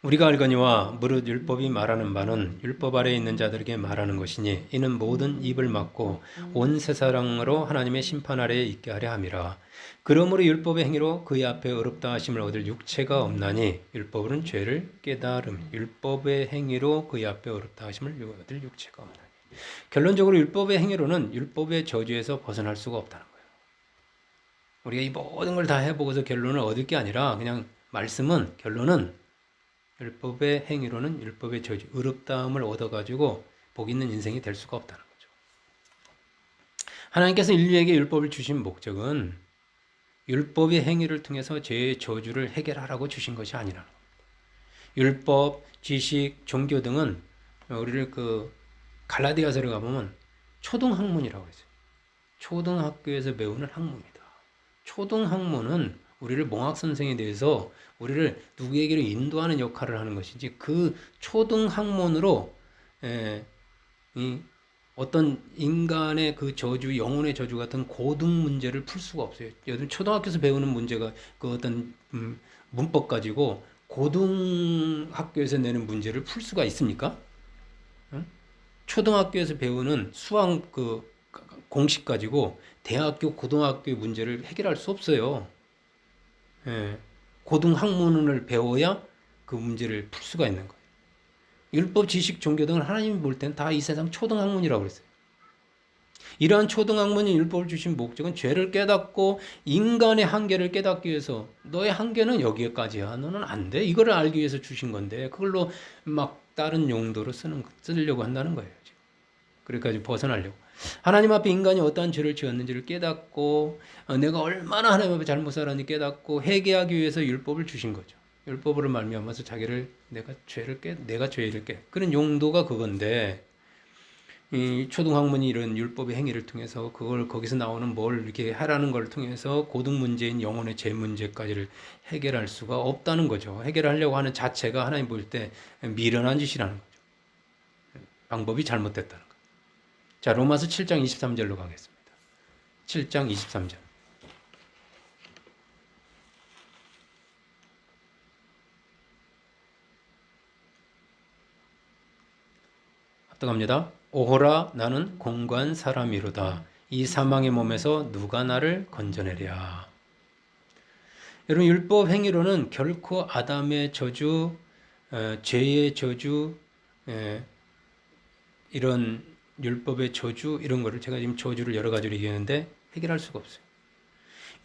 우리가 알거니와 무릇 율법이 말하는 바는 율법 아래에 있는 자들에게 말하는 것이니 이는 모든 입을 막고 온 세상으로 하나님의 심판 아래에 있게 하려 함이라. 그러므로 율법의 행위로 그의 앞에 어렵다 하심을 얻을 육체가 없나니 율법은 죄를 깨달음. 율법의 행위로 그의 앞에 어렵다 하심을 얻을 육체가 없나니. 결론적으로 율법의 행위로는 율법의 저주에서 벗어날 수가 없다는 거예요. 우리가 이 모든 걸 다 해보고서 결론을 얻을 게 아니라 그냥 말씀은 결론은 율법의 행위로는 율법의 저주, 의롭다함을 얻어가지고 복 있는 인생이 될 수가 없다는 거죠. 하나님께서 인류에게 율법을 주신 목적은 율법의 행위를 통해서 죄의 저주를 해결하라고 주신 것이 아니라는 겁니다. 율법, 지식, 종교 등은 우리를 갈라디아서를 가보면 초등학문이라고 했어요. 초등학교에서 배우는 학문이다. 초등학문은 우리를 몽학선생에 대해서 우리를 누구에게로 인도하는 역할을 하는 것이지 그 초등학문으로 어떤 인간의 그 저주, 영혼의 저주 같은 고등 문제를 풀 수가 없어요. 요즘 초등학교에서 배우는 문제가 그 어떤 문법 가지고 고등학교에서 내는 문제를 풀 수가 있습니까? 초등학교에서 배우는 수학 공식 가지고 대학교, 고등학교의 문제를 해결할 수 없어요. 고등학문을 배워야 그 문제를 풀 수가 있는 거예요. 율법, 지식, 종교 등은 하나님이 볼 때는 다 이 세상 초등학문이라고 그랬어요. 이러한 초등학문이 율법을 주신 목적은 죄를 깨닫고 인간의 한계를 깨닫기 위해서 너의 한계는 여기까지야. 너는 안 돼. 이거를 알기 위해서 주신 건데 그걸로 막 다른 용도로 쓰려고 한다는 거예요. 지금. 그래가지고 벗어나려고. 하나님 앞에 인간이 어떠한 죄를 지었는지를 깨닫고 내가 얼마나 하나님 앞에 잘못 살았는지 깨닫고 회개하기 위해서 율법을 주신 거죠. 율법으로 말미암아서 자기를 내가 죄를 깨 그런 용도가 그건데 이 초등학문이 이런 율법의 행위를 통해서 그걸 거기서 나오는 뭘 이렇게 하라는 걸 통해서 고등 문제인 영혼의 죄 문제까지를 해결할 수가 없다는 거죠. 해결하려고 하는 자체가 하나님 볼 때 미련한 짓이라는 거죠. 방법이 잘못됐다는 거죠. 자, 로마서 7장 23절로 가겠습니다. 7장 23절. 합독합니다. 오호라 나는 공고한 사람이로다. 이 사망의 몸에서 누가 나를 건져내랴. 여러분 율법 행위로는 결코 아담의 저주, 죄의 저주, 이런 율법의 저주 이런 거를 제가 지금 저주를 여러 가지로 얘기했는데 해결할 수가 없어요.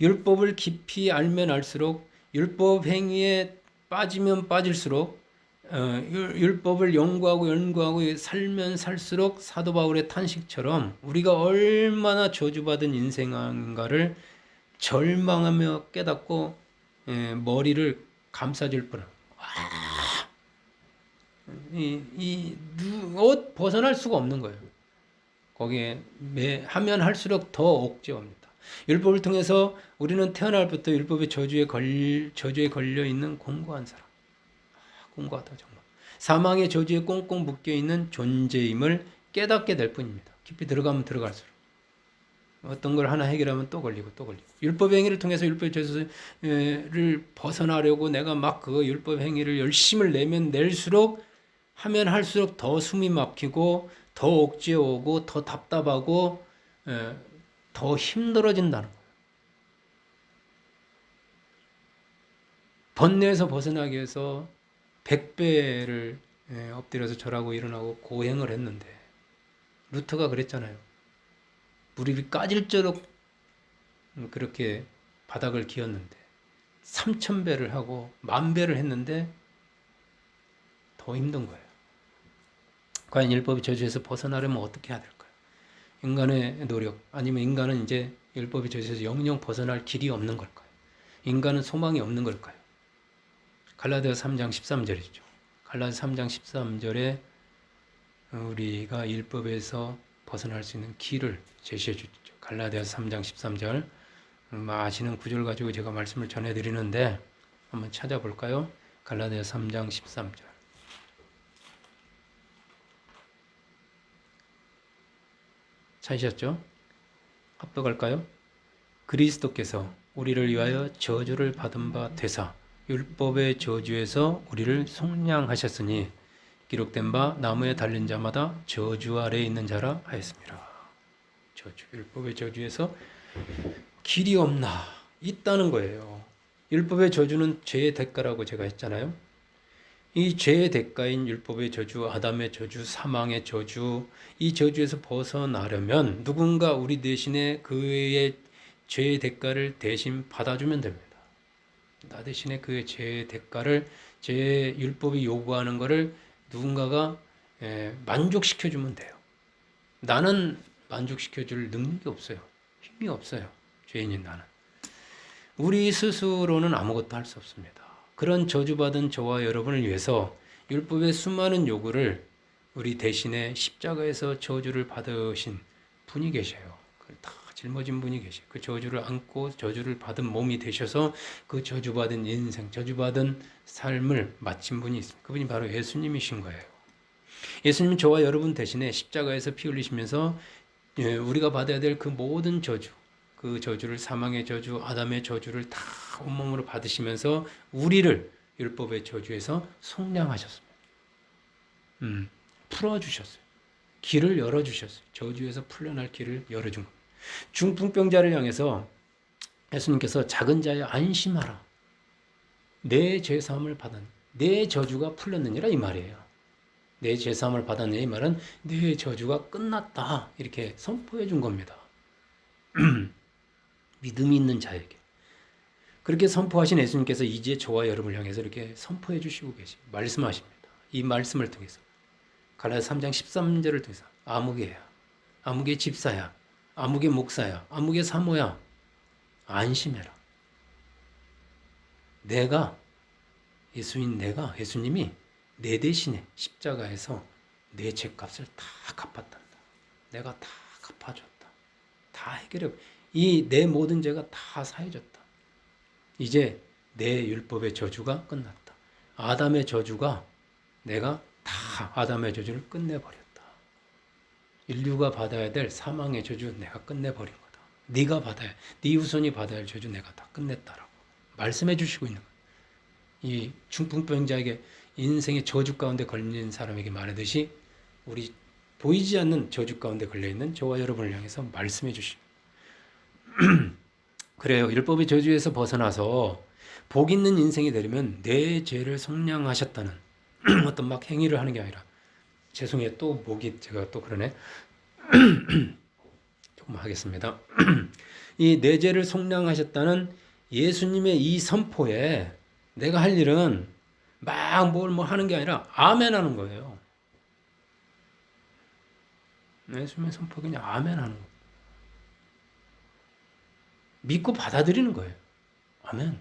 율법을 깊이 알면 알수록 율법 행위에 빠지면 빠질수록 율법을 연구하고 살면 살수록 사도 바울의 탄식처럼 우리가 얼마나 저주받은 인생인가를 절망하며 깨닫고 머리를 감싸줄 뻔한 옷 벗어날 수가 없는 거예요. 거기에 하면 할수록 더 옥죄옵니다. 율법을 통해서 우리는 태어날부터 율법의 저주에 걸려 있는 공고한 사람. 공고하다 정말. 사망의 저주에 꽁꽁 묶여 있는 존재임을 깨닫게 될 뿐입니다. 깊이 들어가면 들어갈수록 어떤 걸 하나 해결하면 또 걸리고 또 걸리고. 율법 행위를 통해서 율법 저주를 벗어나려고 내가 막 그 율법 행위를 열심을 내면 낼수록 하면 할수록 더 숨이 막히고 더 옥죄오고 더 답답하고 더 힘들어진다는 거예요. 번뇌에서 벗어나기 위해서 100배를 엎드려서 절하고 일어나고 고행을 했는데 루터가 그랬잖아요. 무릎이 까질도록 그렇게 바닥을 기었는데 3000배를 하고 10,000배를 했는데 더 힘든 거예요. 과연 율법의 저주에서 벗어나려면 어떻게 해야 될까요? 인간의 노력 아니면 인간은 이제 율법의 저주에서 영영 벗어날 길이 없는 걸까요? 인간은 소망이 없는 걸까요? 갈라디아서 3장 13절이죠. 갈라디아서 3장 13절에 우리가 율법에서 벗어날 수 있는 길을 제시해 주죠. 갈라디아서 3장 13절 아시는 구절 가지고 제가 말씀을 전해드리는데 한번 찾아볼까요? 갈라디아서 3장 13절 찾으셨죠? 합독할까요? 그리스도께서 우리를 위하여 저주를 받은 바 되사 율법의 저주에서 우리를 속량하셨으니 기록된 바 나무에 달린 자마다 저주 아래에 있는 자라 하였습니다. 저주, 율법의 저주에서 길이 없나 있다는 거예요. 율법의 저주는 죄의 대가라고 제가 했잖아요. 이 죄의 대가인 율법의 저주, 아담의 저주, 사망의 저주, 이 저주에서 벗어나려면 누군가 우리 대신에 그의 죄의 대가를 대신 받아주면 됩니다. 나 대신에 그의 죄의 대가를 제 율법이 요구하는 것을 누군가가 만족시켜주면 돼요. 나는 만족시켜줄 능력이 없어요. 힘이 없어요. 죄인인 나는. 우리 스스로는 아무것도 할 수 없습니다. 그런 저주받은 저와 여러분을 위해서 율법의 수많은 요구를 우리 대신에 십자가에서 저주를 받으신 분이 계셔요. 다 짊어진 분이 계셔요. 그 저주를 안고 저주를 받은 몸이 되셔서 그 저주받은 인생, 저주받은 삶을 마친 분이 있습니다. 그분이 바로 예수님이신 거예요. 예수님은 저와 여러분 대신에 십자가에서 피 흘리시면서 우리가 받아야 될 그 모든 저주, 그 저주를 사망의 저주, 아담의 저주를 다 온몸으로 받으시면서 우리를 율법의 저주에서 속량하셨습니다. 풀어주셨어요. 길을 열어주셨어요. 저주에서 풀려날 길을 열어준 겁니다. 중풍병자를 향해서 예수님께서 작은 자여 안심하라. 내 죄사함을 받은 내 저주가 풀렸느니라 이 말이에요. 내 죄사함을 받았네 이 말은 내 저주가 끝났다 이렇게 선포해 준 겁니다. 믿음이 있는 자에게. 그렇게 선포하신 예수님께서 이제 저와 여러분을 향해서 이렇게 선포해 주시고 말씀하십니다. 이 말씀을 통해서 갈라디아서 3장 13절을 통해서 아무개야, 아무개 집사야, 아무개 목사야, 아무개 사모야, 안심해라. 예수님이 내 대신에 십자가에서 내 죄값을 다 갚았단다. 내가 다 갚아줬다. 다 해결해. 이 내 모든 죄가 다 사해졌다. 이제 내 율법의 저주가 끝났다. 아담의 저주가 내가 다 아담의 저주를 끝내버렸다. 인류가 받아야 될 사망의 저주 내가 끝내버린 거다. 네가 받아야, 네 후손이 받아야 할 저주 내가 다 끝냈다라고 말씀해 주시고 있는 거예요. 이 중풍병자에게 인생의 저주 가운데 걸린 사람에게 말하듯이 우리 보이지 않는 저주 가운데 걸려있는 저와 여러분을 향해서 말씀해 주시고 그래요. 율법의 저주에서 벗어나서 복 있는 인생이 되려면 내 죄를 속량하셨다는 어떤 막 행위를 하는 게 아니라 죄송해요. 또 목이 제가 또 그러네. 조금 하겠습니다. 이 내 죄를 속량하셨다는 예수님의 이 선포에 내가 할 일은 막 뭘 하는 게 아니라 아멘 하는 거예요. 예수님의 선포 그냥 아멘 하는 거예요. 믿고 받아들이는 거예요. 아멘.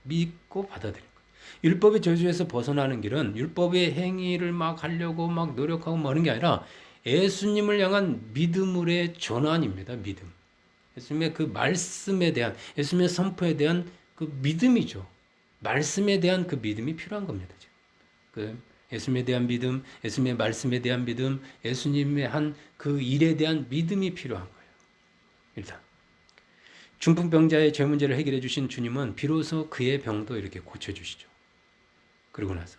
믿고 받아들이는 거예요. 율법의 저주에서 벗어나는 길은 율법의 행위를 막 하려고 막 노력하고 뭐 하는 게 아니라 예수님을 향한 믿음의 전환입니다. 믿음. 예수님의 그 말씀에 대한, 예수님의 선포에 대한 그 믿음이죠. 말씀에 대한 그 믿음이 필요한 겁니다. 지금. 그 예수님에 대한 믿음, 예수님의 말씀에 대한 믿음, 예수님의 한 그 일에 대한 믿음이 필요한 거예요. 일단 중풍병자의 죄 문제를 해결해 주신 주님은 비로소 그의 병도 이렇게 고쳐주시죠. 그러고 나서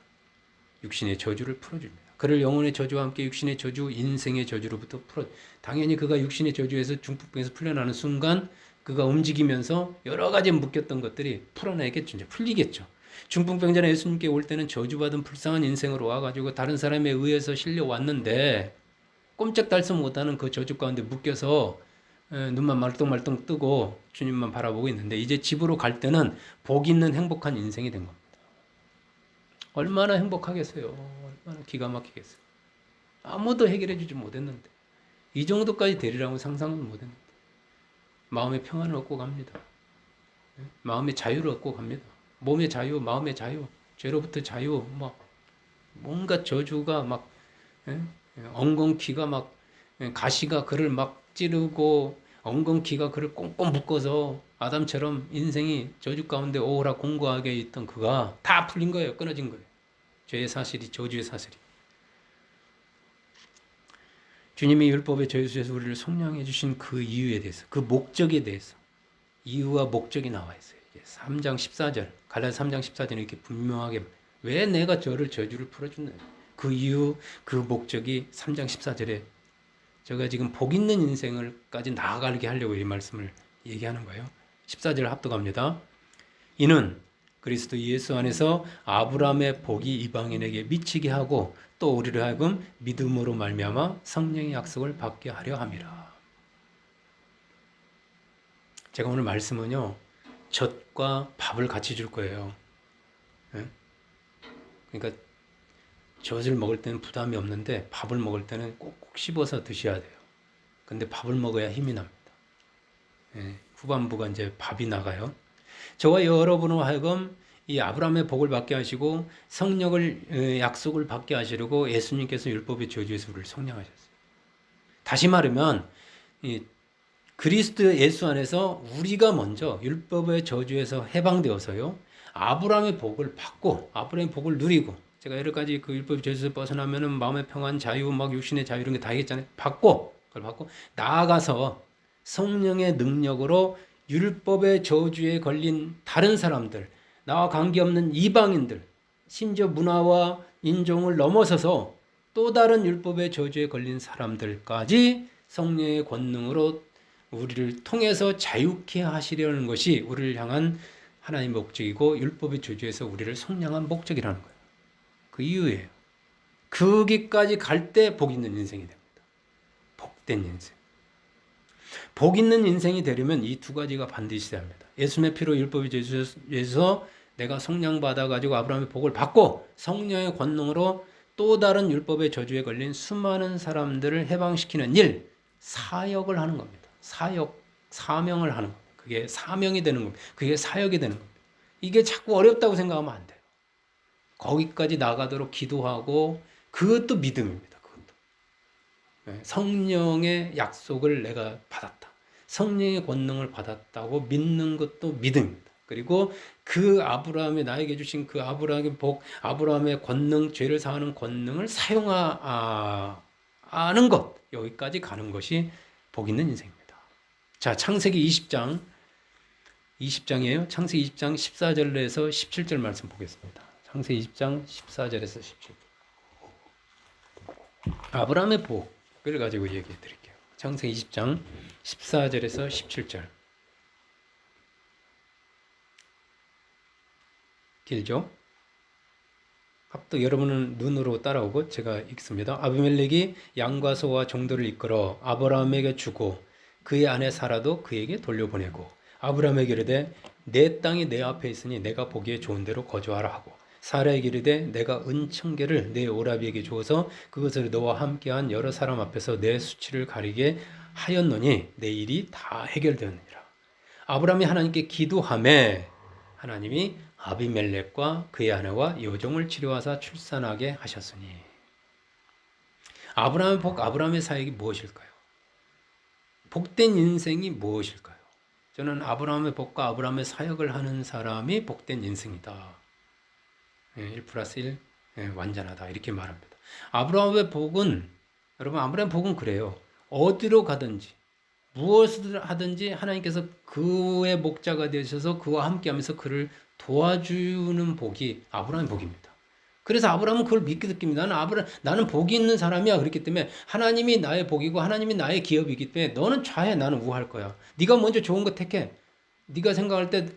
육신의 저주를 풀어줍니다. 그를 영혼의 저주와 함께 육신의 저주, 인생의 저주로부터 당연히 그가 육신의 저주에서 중풍병에서 풀려나는 순간 그가 움직이면서 여러 가지 묶였던 것들이 풀어내겠죠. 이제 풀리겠죠. 중풍병자는 예수님께 올 때는 저주받은 불쌍한 인생으로 와가지고 다른 사람에 의해서 실려왔는데 꼼짝달싹 못하는 그 저주 가운데 묶여서 눈만 말똥말똥 뜨고 주님만 바라보고 있는데 이제 집으로 갈 때는 복 있는 행복한 인생이 된 겁니다. 얼마나 행복하겠어요. 얼마나 기가 막히겠어요. 아무도 해결해 주지 못했는데 이 정도까지 되리라고 상상은 못했는데 마음의 평안을 얻고 갑니다. 마음의 자유를 얻고 갑니다. 몸의 자유, 마음의 자유, 죄로부터 자유, 막 뭔가 저주가 막 엉겅퀴가 막 가시가 그를 막 찌르고 엉겅퀴가 그를 꽁꽁 묶어서 아담처럼 인생이 저주 가운데 오호라 공고하게 있던 그가 다 풀린 거예요. 끊어진 거예요. 죄의 사실이, 저주의 사실이. 주님이 율법의 저주에서 우리를 속량해 주신 그 이유에 대해서, 그 목적에 대해서 이유와 목적이 나와 있어요. 3장 14절, 갈라디아서 3장 14절에 이렇게 분명하게 왜 내가 저주를 풀어주나 그 이유, 그 목적이 3장 14절에 제가 지금 복 있는 인생을까지 나아가게 하려고 이 말씀을 얘기하는 거예요. 14절 합독합니다. 이는 그리스도 예수 안에서 아브라함의 복이 이방인에게 미치게 하고 또 우리를 하여금 믿음으로 말미암아 성령의 약속을 받게 하려 함이라. 제가 오늘 말씀은요. 젖과 밥을 같이 줄 거예요. 그러니까 젖을 먹을 때는 부담이 없는데 밥을 먹을 때는 꼭꼭 씹어서 드셔야 돼요. 근데 밥을 먹어야 힘이 납니다. 후반부가 이제 밥이 나가요. 저와 여러분으로 하여금 이 아브라함의 복을 받게 하시고 성령을 약속을 받게 하시려고 예수님께서 율법의 저주에서 우리를 속량하셨어요. 다시 말하면 이 그리스도 예수 안에서 우리가 먼저 율법의 저주에서 해방되어서요. 아브라함의 복을 받고 아브라함의 복을 누리고 제가 여러 가지 그 율법의 저주에서 벗어나면은 마음의 평안, 자유, 막 육신의 자유 이런 게 다 있잖아요. 그걸 받고 나아가서 성령의 능력으로 율법의 저주에 걸린 다른 사람들, 나와 관계없는 이방인들, 심지어 문화와 인종을 넘어서서 또 다른 율법의 저주에 걸린 사람들까지 성령의 권능으로 우리를 통해서 자유케 하시려는 것이 우리를 향한 하나님의 목적이고 율법의 저주에서 우리를 속량한 목적이라는 거예요. 그 이유예요. 거기까지 갈 때 복 있는 인생이 됩니다. 복된 인생. 복 있는 인생이 되려면 이 두 가지가 반드시 돼야 합니다. 예수님의 피로 율법의 저주에서 내가 성령받아가지고 아브라함의 복을 받고 성령의 권능으로 또 다른 율법의 저주에 걸린 수많은 사람들을 해방시키는 일, 사역을 하는 겁니다. 사역, 사명을 하는 겁니다. 그게 사명이 되는 겁니다. 그게 사역이 되는 겁니다. 이게 자꾸 어렵다고 생각하면 안 돼요. 거기까지 나가도록 기도하고 그것도 믿음입니다. 그것도. 성령의 약속을 내가 받았다. 성령의 권능을 받았다고 믿는 것도 믿음입니다. 그리고 그 아브라함이 나에게 주신 그 아브라함의 복, 아브라함의 권능, 죄를 사하는 권능을 사용하는 것, 여기까지 가는 것이 복 있는 인생입니다. 자, 창세기 20장이에요. 창세기 20장 14절에서 17절 말씀 보겠습니다. 창세기 20장 14절에서 17절. 아브라함의 복을 가지고 얘기해 드릴게요. 창세기 20장 14절에서 17절. 길죠? 합도 여러분은 눈으로 따라오고 제가 읽습니다. 아비멜렉이 양과 소와 종들을 이끌어 아브라함에게 주고 그의 아내 사라도 그에게 돌려보내고 아브라함에게 이르되 내 땅이 내 앞에 있으니 내가 보기에 좋은 대로 거주하라 하고 사라에게 이르되 내가 은청계를 내 오라비에게 주어서 그것을 너와 함께한 여러 사람 앞에서 내 수치를 가리게 하였노니 내 일이 다 해결되었느니라. 아브라함이 하나님께 기도하매 하나님이 아비멜렉과 그의 아내와 여종을 치료하사 출산하게 하셨으니. 아브라함의 복, 아브라함의 사역이 무엇일까요? 복된 인생이 무엇일까요? 저는 아브라함의 복과 아브라함의 사역을 하는 사람이 복된 인생이다. 1 플러스 1 완전하다 이렇게 말합니다. 아브라함의 복은 여러분 아브라함의 복은 그래요. 어디로 가든지 무엇을 하든지 하나님께서 그의 목자가 되셔서 그와 함께하면서 그를 도와주는 복이 아브라함의 복입니다. 그래서 아브라함은 그걸 믿게 느낍니다. 나는 복이 있는 사람이야. 그렇기 때문에 하나님이 나의 복이고 하나님이 나의 기업이기 때문에 너는 좌해, 나는 우할 거야. 네가 먼저 좋은 거 택해. 네가 생각할 때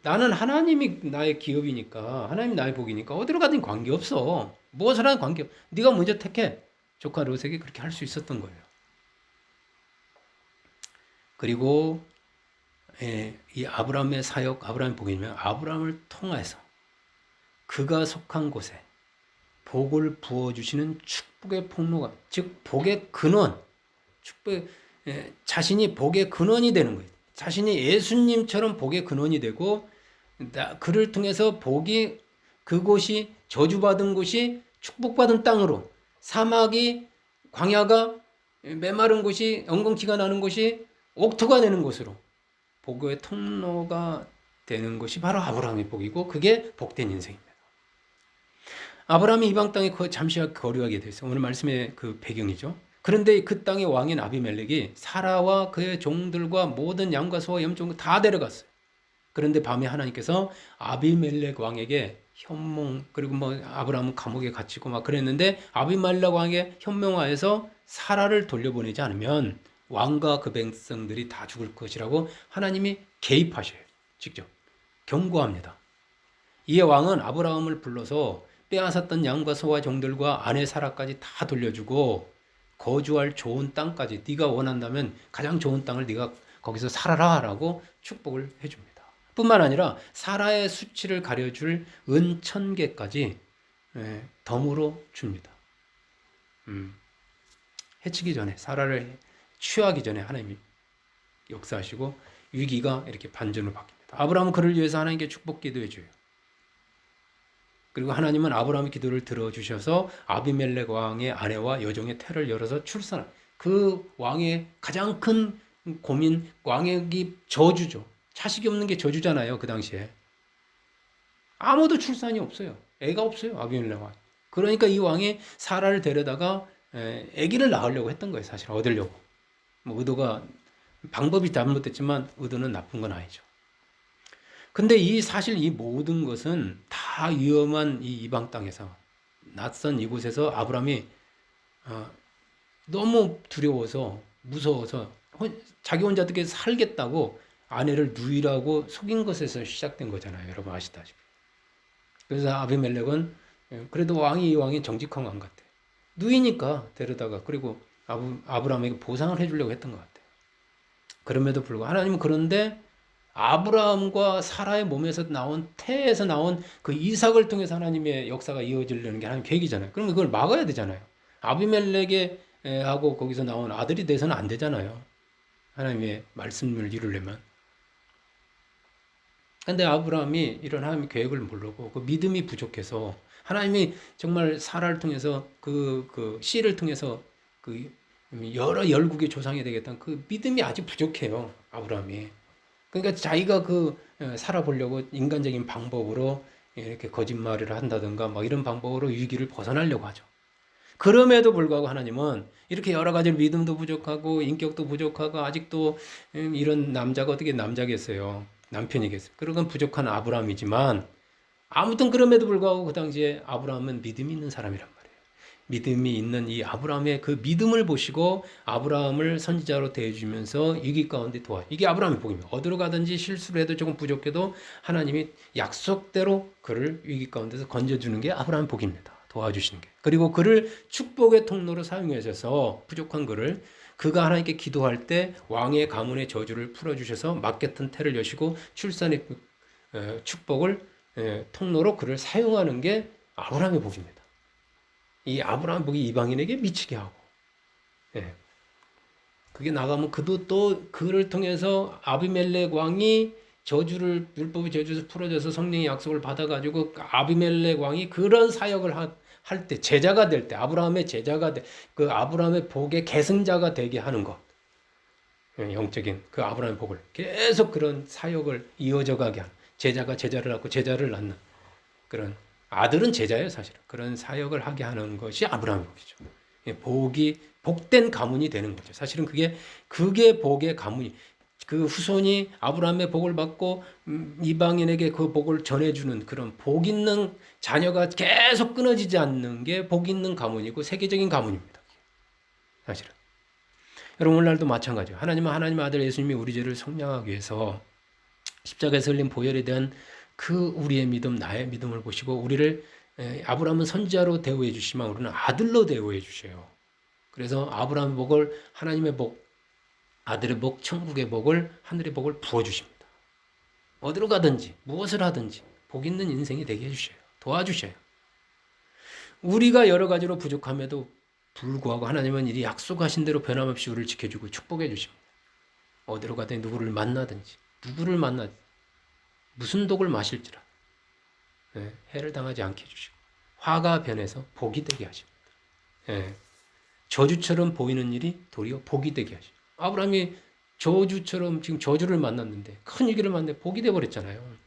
나는 하나님이 나의 기업이니까 하나님이 나의 복이니까 어디로 가든 관계없어. 무엇을 하든 관계없어. 네가 먼저 택해. 조카 롯에게 그렇게 할 수 있었던 거예요. 그리고 이 아브라함의 사역, 아브라함의 복이면 아브라함을 통해서 그가 속한 곳에 복을 부어주시는 축복의 폭로가, 즉 복의 근원, 자신이 복의 근원이 되는 거예요. 자신이 예수님처럼 복의 근원이 되고 그를 통해서 복이 그곳이 저주받은 곳이 축복받은 땅으로 사막이 광야가 메마른 곳이 엉겅퀴가 나는 곳이 옥토가 되는 곳으로 복의 통로가 되는 것이 바로 아브라함의 복이고 그게 복된 인생입니다. 아브라함이 이방 땅에 잠시 거류하게 됐어요. 오늘 말씀의 그 배경이죠. 그런데 그 땅의 왕인 아비멜렉이 사라와 그의 종들과 모든 양과 소와 염종 다 데려갔어요. 그런데 밤에 하나님께서 아비멜렉 왕에게 현몽, 그리고 아브라함은 감옥에 갇히고 막 그랬는데 아비멜렉 왕에게 현명하여서 사라를 돌려보내지 않으면 왕과 그 백성들이 다 죽을 것이라고 하나님이 개입하셔요. 직접 경고합니다. 이에 왕은 아브라함을 불러서 빼앗았던 양과 소와 종들과 아내 사라까지 다 돌려주고 거주할 좋은 땅까지 네가 원한다면 가장 좋은 땅을 네가 거기서 살아라 라고 축복을 해줍니다. 뿐만 아니라 사라의 수치를 가려줄 은 1000개까지 덤으로 줍니다. 해치기 전에, 사라를 취하기 전에 하나님이 역사하시고 위기가 이렇게 반전으로 바뀝니다. 아브라함은 그를 위해서 하나님께 축복 기도해 줘요. 그리고 하나님은 아브라함의 기도를 들어주셔서 아비멜렉 왕의 아내와 여종의 태를 열어서 출산한 그 왕의 가장 큰 고민, 왕의 저주죠. 자식이 없는 게 저주잖아요. 그 당시에. 아무도 출산이 없어요. 애가 없어요. 아비멜렉 왕. 그러니까 이 왕이 사라를 데려다가 아기를 낳으려고 했던 거예요. 사실 얻으려고. 의도가 방법이 잘못됐지만 의도는 나쁜 건 아니죠. 근데 사실 이 모든 것은 다 위험한 이 이방 땅에서 낯선 이곳에서 아브라함이 너무 두려워서 무서워서 자기 혼자 어떻게 살겠다고 아내를 누이라고 속인 것에서 시작된 거잖아요. 여러분 아시다시피. 그래서 아비멜렉은 그래도 이 왕이 정직한 왕 같아. 누이니까 데려다가 그리고 아브라함에게 보상을 해주려고 했던 것 같아요. 그럼에도 불구하고 하나님은 그런데 아브라함과 사라의 몸에서 나온 태에서 나온 그 이삭을 통해서 하나님의 역사가 이어지려는 게 하나님 계획이잖아요. 그러면 그걸 막아야 되잖아요. 아비멜렉에 하고 거기서 나온 아들이 돼서는 안 되잖아요. 하나님의 말씀을 이루려면. 근데 아브라함이 이런 하나님의 계획을 모르고 그 믿음이 부족해서 하나님이 정말 사라를 통해서 그 씨를 통해서 그 여러 열국의 조상이 되겠다는 그 믿음이 아직 부족해요. 아브라함이. 그러니까 자기가 살아보려고 인간적인 방법으로 이렇게 거짓말을 한다든가 막 이런 방법으로 위기를 벗어나려고 하죠. 그럼에도 불구하고 하나님은 이렇게 여러 가지 믿음도 부족하고 인격도 부족하고 아직도 이런 남자가 어떻게 남자겠어요. 남편이겠어요. 그런 부족한 아브라함이지만 아무튼 그럼에도 불구하고 그 당시에 아브라함은 믿음이 있는 사람이란 말이에요. 믿음이 있는 이 아브라함의 그 믿음을 보시고 아브라함을 선지자로 대해주면서 위기 가운데 이게 아브라함의 복입니다. 어디로 가든지 실수를 해도 조금 부족해도 하나님이 약속대로 그를 위기 가운데서 건져주는 게 아브라함의 복입니다. 도와주시는 게. 그리고 그를 축복의 통로로 사용하셔서 부족한 그가 하나님께 기도할 때 왕의 가문의 저주를 풀어주셔서 막겠던 태를 여시고 출산의 축복을 통로로 그를 사용하는 게 아브라함의 복입니다. 이 아브라함 복이 이방인에게 미치게 하고, 그게 나가면 그도 또 그를 통해서 아비멜렉 왕이 율법의 저주에서 풀어져서 성령의 약속을 받아가지고 아비멜렉 왕이 그런 사역을 할 때, 제자가 될 때, 아브라함의 제자가 그 아브라함의 복의 계승자가 되게 하는 것. 영적인 그 아브라함의 복을 계속 그런 사역을 이어져 가게 하는, 제자가 제자를 낳고 제자를 낳는 그런, 아들은 제자예요, 사실은. 그런 사역을 하게 하는 것이 아브라함의 복이죠. 복된 가문이 되는 거죠. 사실은 그게 복의 가문이, 그 후손이 아브라함의 복을 받고 이방인에게 그 복을 전해주는 그런 복 있는 자녀가 계속 끊어지지 않는 게 복 있는 가문이고 세계적인 가문입니다. 사실은. 여러분 오늘날도 마찬가지예요. 하나님의 아들 예수님이 우리 죄를 속량하기 위해서 십자가에서 흘린 보혈에 대한 그 우리의 믿음, 나의 믿음을 보시고 우리를 아브라함은 선지자로 대우해 주시지만 우리는 아들로 대우해 주셔요. 그래서 아브라함의 복을, 하나님의 복, 아들의 복, 천국의 복을, 하늘의 복을 부어주십니다. 어디로 가든지 무엇을 하든지 복 있는 인생이 되게 해주셔요. 도와주셔요. 우리가 여러 가지로 부족함에도 불구하고 하나님은 이 약속하신 대로 변함없이 우리를 지켜주고 축복해 주십니다. 어디로 가든지 누구를 만나든지 무슨 독을 마실지라 해를 당하지 않게 해주시고 화가 변해서 복이 되게 하십니다. 저주처럼 보이는 일이 도리어 복이 되게 하십니다. 아브라함이 저주처럼 지금 저주를 만났는데 큰 위기를 만났는데 복이 되어버렸잖아요.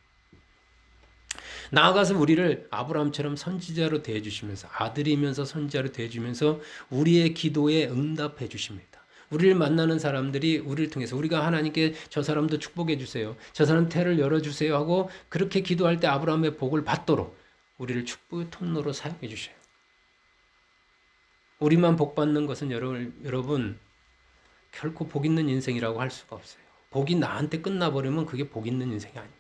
나아가서 우리를 아브라함처럼 선지자로 대해주시면서 아들이면서 선지자로 대해주면서 우리의 기도에 응답해 주십니다. 우리를 만나는 사람들이 우리를 통해서 우리가 하나님께 저 사람도 축복해 주세요. 저 사람 태를 열어주세요 하고 그렇게 기도할 때 아브라함의 복을 받도록 우리를 축복의 통로로 사용해 주셔요. 우리만 복 받는 것은 여러분 결코 복 있는 인생이라고 할 수가 없어요. 복이 나한테 끝나버리면 그게 복 있는 인생이 아닙니다.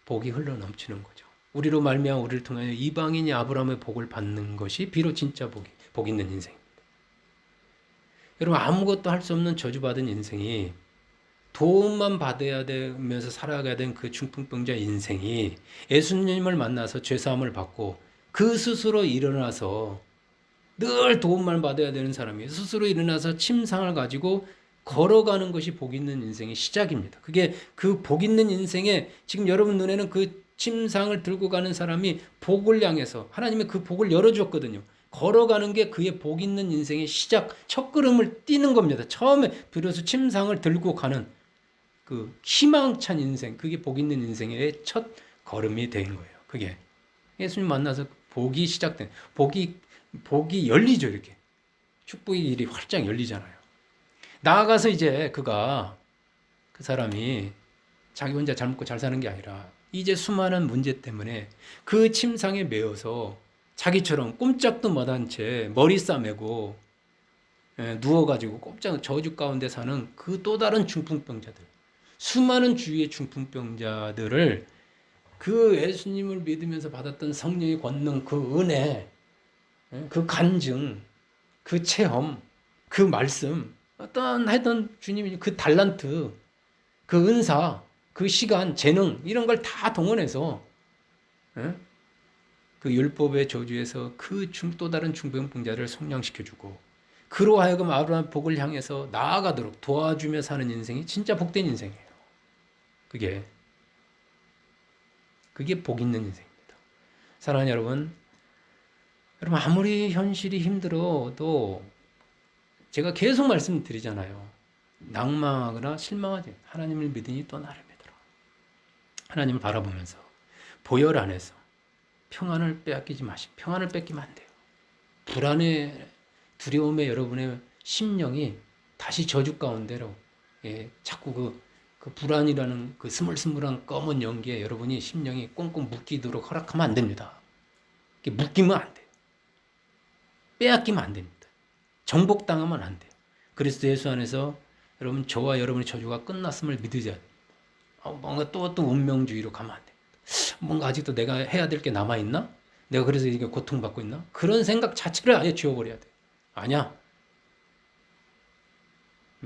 복이 흘러넘치는 거죠. 우리로 말미암아 우리를 통하여 이방인이 아브라함의 복을 받는 것이 비로 진짜 복 있는 인생입니다. 여러분 아무것도 할 수 없는 저주받은 인생이 도움만 받아야 되면서 살아가야 되는 그 중풍병자 인생이 예수님을 만나서 죄사함을 받고 그 스스로 일어나서 늘 도움만 받아야 되는 사람이 스스로 일어나서 침상을 가지고 걸어가는 것이 복 있는 인생의 시작입니다. 그게 그 복 있는 인생에 지금 여러분 눈에는 그 침상을 들고 가는 사람이 복을 향해서 하나님의 그 복을 열어주었거든요. 걸어가는 게 그의 복 있는 인생의 시작, 첫 걸음을 띄는 겁니다. 처음에 비로소 침상을 들고 가는 그 희망찬 인생, 그게 복 있는 인생의 첫 걸음이 된 거예요. 그게 예수님 만나서 복이 시작된, 복이 열리죠, 이렇게. 축복의 길이 활짝 열리잖아요. 나아가서 이제 그 사람이 자기 혼자 잘 먹고 잘 사는 게 아니라 이제 수많은 문제 때문에 그 침상에 매여서 자기처럼 꼼짝도 못한 채 머리 싸매고 누워가지고 꼼짝 저주 가운데 사는 그 또 다른 중풍병자들, 수많은 주위의 중풍병자들을 그 예수님을 믿으면서 받았던 성령의 권능, 그 은혜, 그 간증, 그 체험, 그 말씀, 어떤 하여튼 주님이 그 달란트, 그 은사, 그 시간, 재능 이런 걸 다 동원해서 그 율법의 저주에서 그 또 다른 중병병자를 성량시켜주고 그로 하여금 아브라함 복을 향해서 나아가도록 도와주며 사는 인생이 진짜 복된 인생이에요. 그게 복 있는 인생입니다. 사랑하는 여러분, 아무리 현실이 힘들어도 제가 계속 말씀드리잖아요. 낭망하거나 실망하지 하나님을 믿으니 또 나를 믿어라. 하나님을 바라보면서 보혈 안에서 평안을 빼앗기지 마시고 평안을 뺏기면 안 돼요. 불안에 두려움에 여러분의 심령이 다시 저주 가운데로 자꾸 그 불안이라는 그 스물스물한 검은 연기에 여러분이 심령이 꽁꽁 묶이도록 허락하면 안 됩니다. 묶이면 안 돼요. 빼앗기면 안 됩니다. 정복당하면 안 돼요. 그리스도 예수 안에서 여러분 저와 여러분의 저주가 끝났음을 믿으셔야 돼요. 뭔가 또 운명주의로 가면 안 돼요. 뭔가 아직도 내가 해야 될 게 남아있나? 내가 그래서 이게 고통받고 있나? 그런 생각 자체를 아예 지워버려야 돼요. 아니야.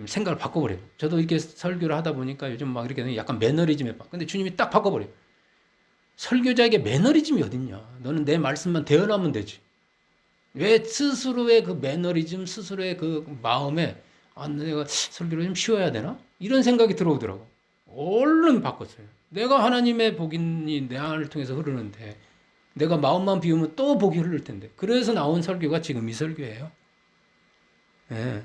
생각을 바꿔버려요. 저도 이렇게 설교를 하다 보니까 요즘 막 이렇게 약간 매너리즘에 빠. 근데 주님이 딱 바꿔버려요. 설교자에게 매너리즘이 어딨냐? 너는 내 말씀만 대언하면 되지. 왜 스스로의 그 매너리즘, 스스로의 그 마음에 내가 설교를 좀 쉬어야 되나? 이런 생각이 들어오더라고. 얼른 바꿨어요. 내가 하나님의 복인이 내 안을 통해서 흐르는데 내가 마음만 비우면 또 복이 흐를 텐데. 그래서 나온 설교가 지금 이 설교예요. 예.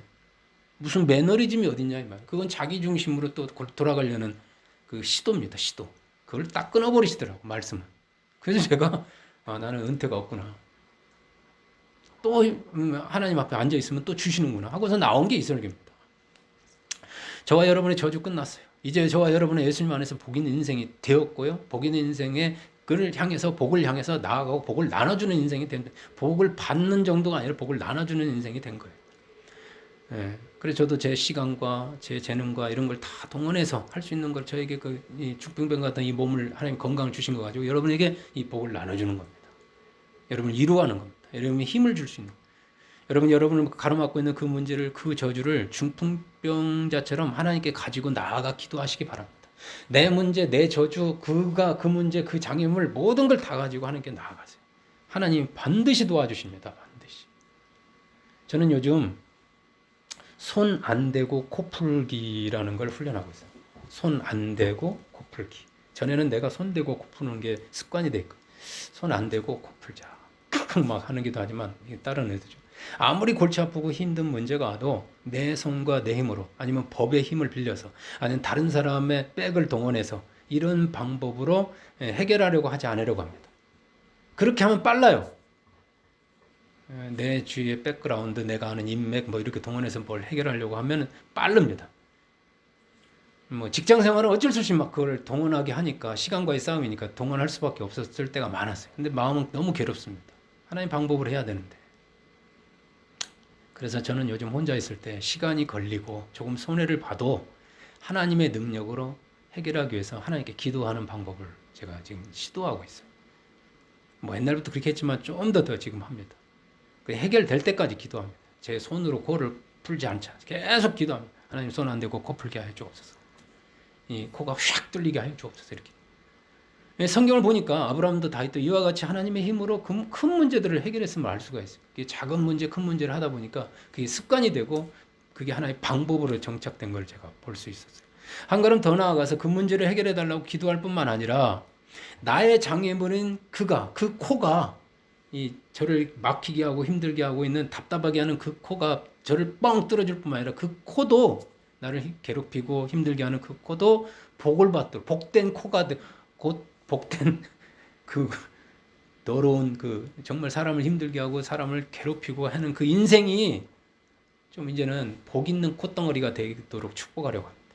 무슨 매너리즘이 어딨냐 이 말. 그건 자기 중심으로 또 돌아가려는 그 시도입니다. 시도. 그걸 딱 끊어버리시더라고 말씀은. 그래서 제가 나는 은퇴가 없구나. 또 하나님 앞에 앉아 있으면 또 주시는구나 하고서 나온 게 이 설교입니다. 저와 여러분의 저주 끝났어요. 이제 저와 여러분의 예수님 안에서 복 있는 인생이 되었고요. 복 있는 인생의 그를 향해서 복을 향해서 나아가고 복을 나눠주는 인생이 된 복을 받는 정도가 아니라 복을 나눠주는 인생이 된 거예요. 그래서 저도 제 시간과 제 재능과 이런 걸 다 동원해서 할 수 있는 걸 저에게 이 중풍병 같은 이 몸을 하나님 건강을 주신 거 가지고 여러분에게 이 복을 나눠주는 겁니다. 여러분을 이루어가는 겁니다. 여러분이 힘을 줄 수 있는 겁니다. 여러분을 가로막고 있는 그 문제를, 그 저주를 중풍병자처럼 하나님께 가지고 나아가 기도하시기 바랍니다. 내 문제, 내 저주, 그 문제, 그 장애물 모든 걸 다 가지고 하나님께 나아가세요. 하나님 반드시 도와주십니다. 반드시. 저는 요즘 손 안 대고 코 풀기라는 걸 훈련하고 있어요. 손 안 대고 코 풀기. 전에는 내가 손 대고 코 푸는 게 습관이 돼 있고, 손 안 대고 코 풀자. 막 하는 기도 하지만 다른 애들죠. 아무리 골치 아프고 힘든 문제가 와도 내 손과 내 힘으로 아니면 법의 힘을 빌려서 아니면 다른 사람의 백을 동원해서 이런 방법으로 해결하려고 하지 않으려고 합니다. 그렇게 하면 빨라요. 내 주위의 백그라운드, 내가 아는 인맥 뭐 이렇게 동원해서 뭘 해결하려고 하면 빠릅니다. 뭐 직장 생활은 어쩔 수 없이 막 그걸 동원하게 하니까 시간과의 싸움이니까 동원할 수밖에 없었을 때가 많았어요. 근데 마음은 너무 괴롭습니다. 하나님 방법을 해야 되는데. 그래서 저는 요즘 혼자 있을 때 시간이 걸리고 조금 손해를 봐도 하나님의 능력으로 해결하기 위해서 하나님께 기도하는 방법을 제가 지금 시도하고 있어요. 뭐 옛날부터 그렇게 했지만 좀 더 지금 합니다. 해결될 때까지 기도합니다. 제 손으로 코를 풀지 않자 계속 기도합니다. 하나님 손 안 대고 코 풀게 하여 주옵소서. 이 코가 휙 뚫리게 하여 주옵소서. 이렇게. 성경을 보니까 아브라함도 다윗도 이와 같이 하나님의 힘으로 큰 문제들을 해결했음을 알 수가 있어요. 작은 문제, 큰 문제를 하다 보니까 그게 습관이 되고 그게 하나의 방법으로 정착된 걸 제가 볼 수 있었어요. 한 걸음 더 나아가서 그 문제를 해결해 달라고 기도할 뿐만 아니라 나의 장애물인 그 코가 저를 막히게 하고 힘들게 하고 있는 답답하게 하는 그 코가 저를 뻥 뚫어줄 뿐만 아니라 그 코도 나를 괴롭히고 힘들게 하는 그 코도 복을 받도록 복된 코가 곧 복된 그 더러운 정말 사람을 힘들게 하고 사람을 괴롭히고 하는 그 인생이 좀 이제는 복 있는 콧덩어리가 되도록 축복하려고 합니다.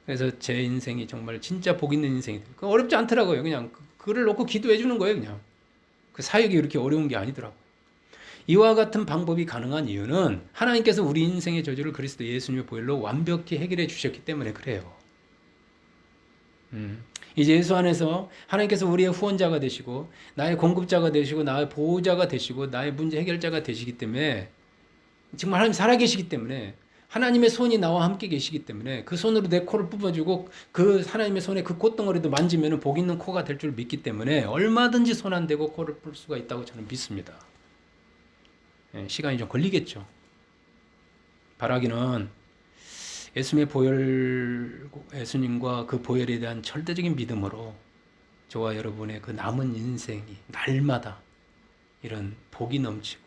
그래서 제 인생이 정말 진짜 복 있는 인생이 돼요. 어렵지 않더라고요. 그냥 글을 놓고 기도해 주는 거예요. 그냥 그 사역이 그렇게 어려운 게 아니더라고요. 이와 같은 방법이 가능한 이유는 하나님께서 우리 인생의 저주를 그리스도 예수님의 보혈로 완벽히 해결해 주셨기 때문에 그래요. 이제 예수 안에서 하나님께서 우리의 후원자가 되시고 나의 공급자가 되시고 나의 보호자가 되시고 나의 문제 해결자가 되시기 때문에 정말 하나님 살아계시기 때문에 하나님의 손이 나와 함께 계시기 때문에 그 손으로 내 코를 뽑아주고 그 하나님의 손에 그 콧덩어리도 만지면 복 있는 코가 될 줄 믿기 때문에 얼마든지 손 안 대고 코를 풀 수가 있다고 저는 믿습니다. 시간이 좀 걸리겠죠. 바라기는 예수님의 보혈, 예수님과 그 보혈에 대한 절대적인 믿음으로 저와 여러분의 그 남은 인생이 날마다 이런 복이 넘치고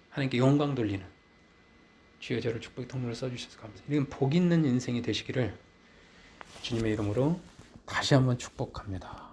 하나님께 영광 돌리는 주여 저를 축복의 통로로 써주셔서 감사합니다. 이런 복 있는 인생이 되시기를 주님의 이름으로 다시 한번 축복합니다.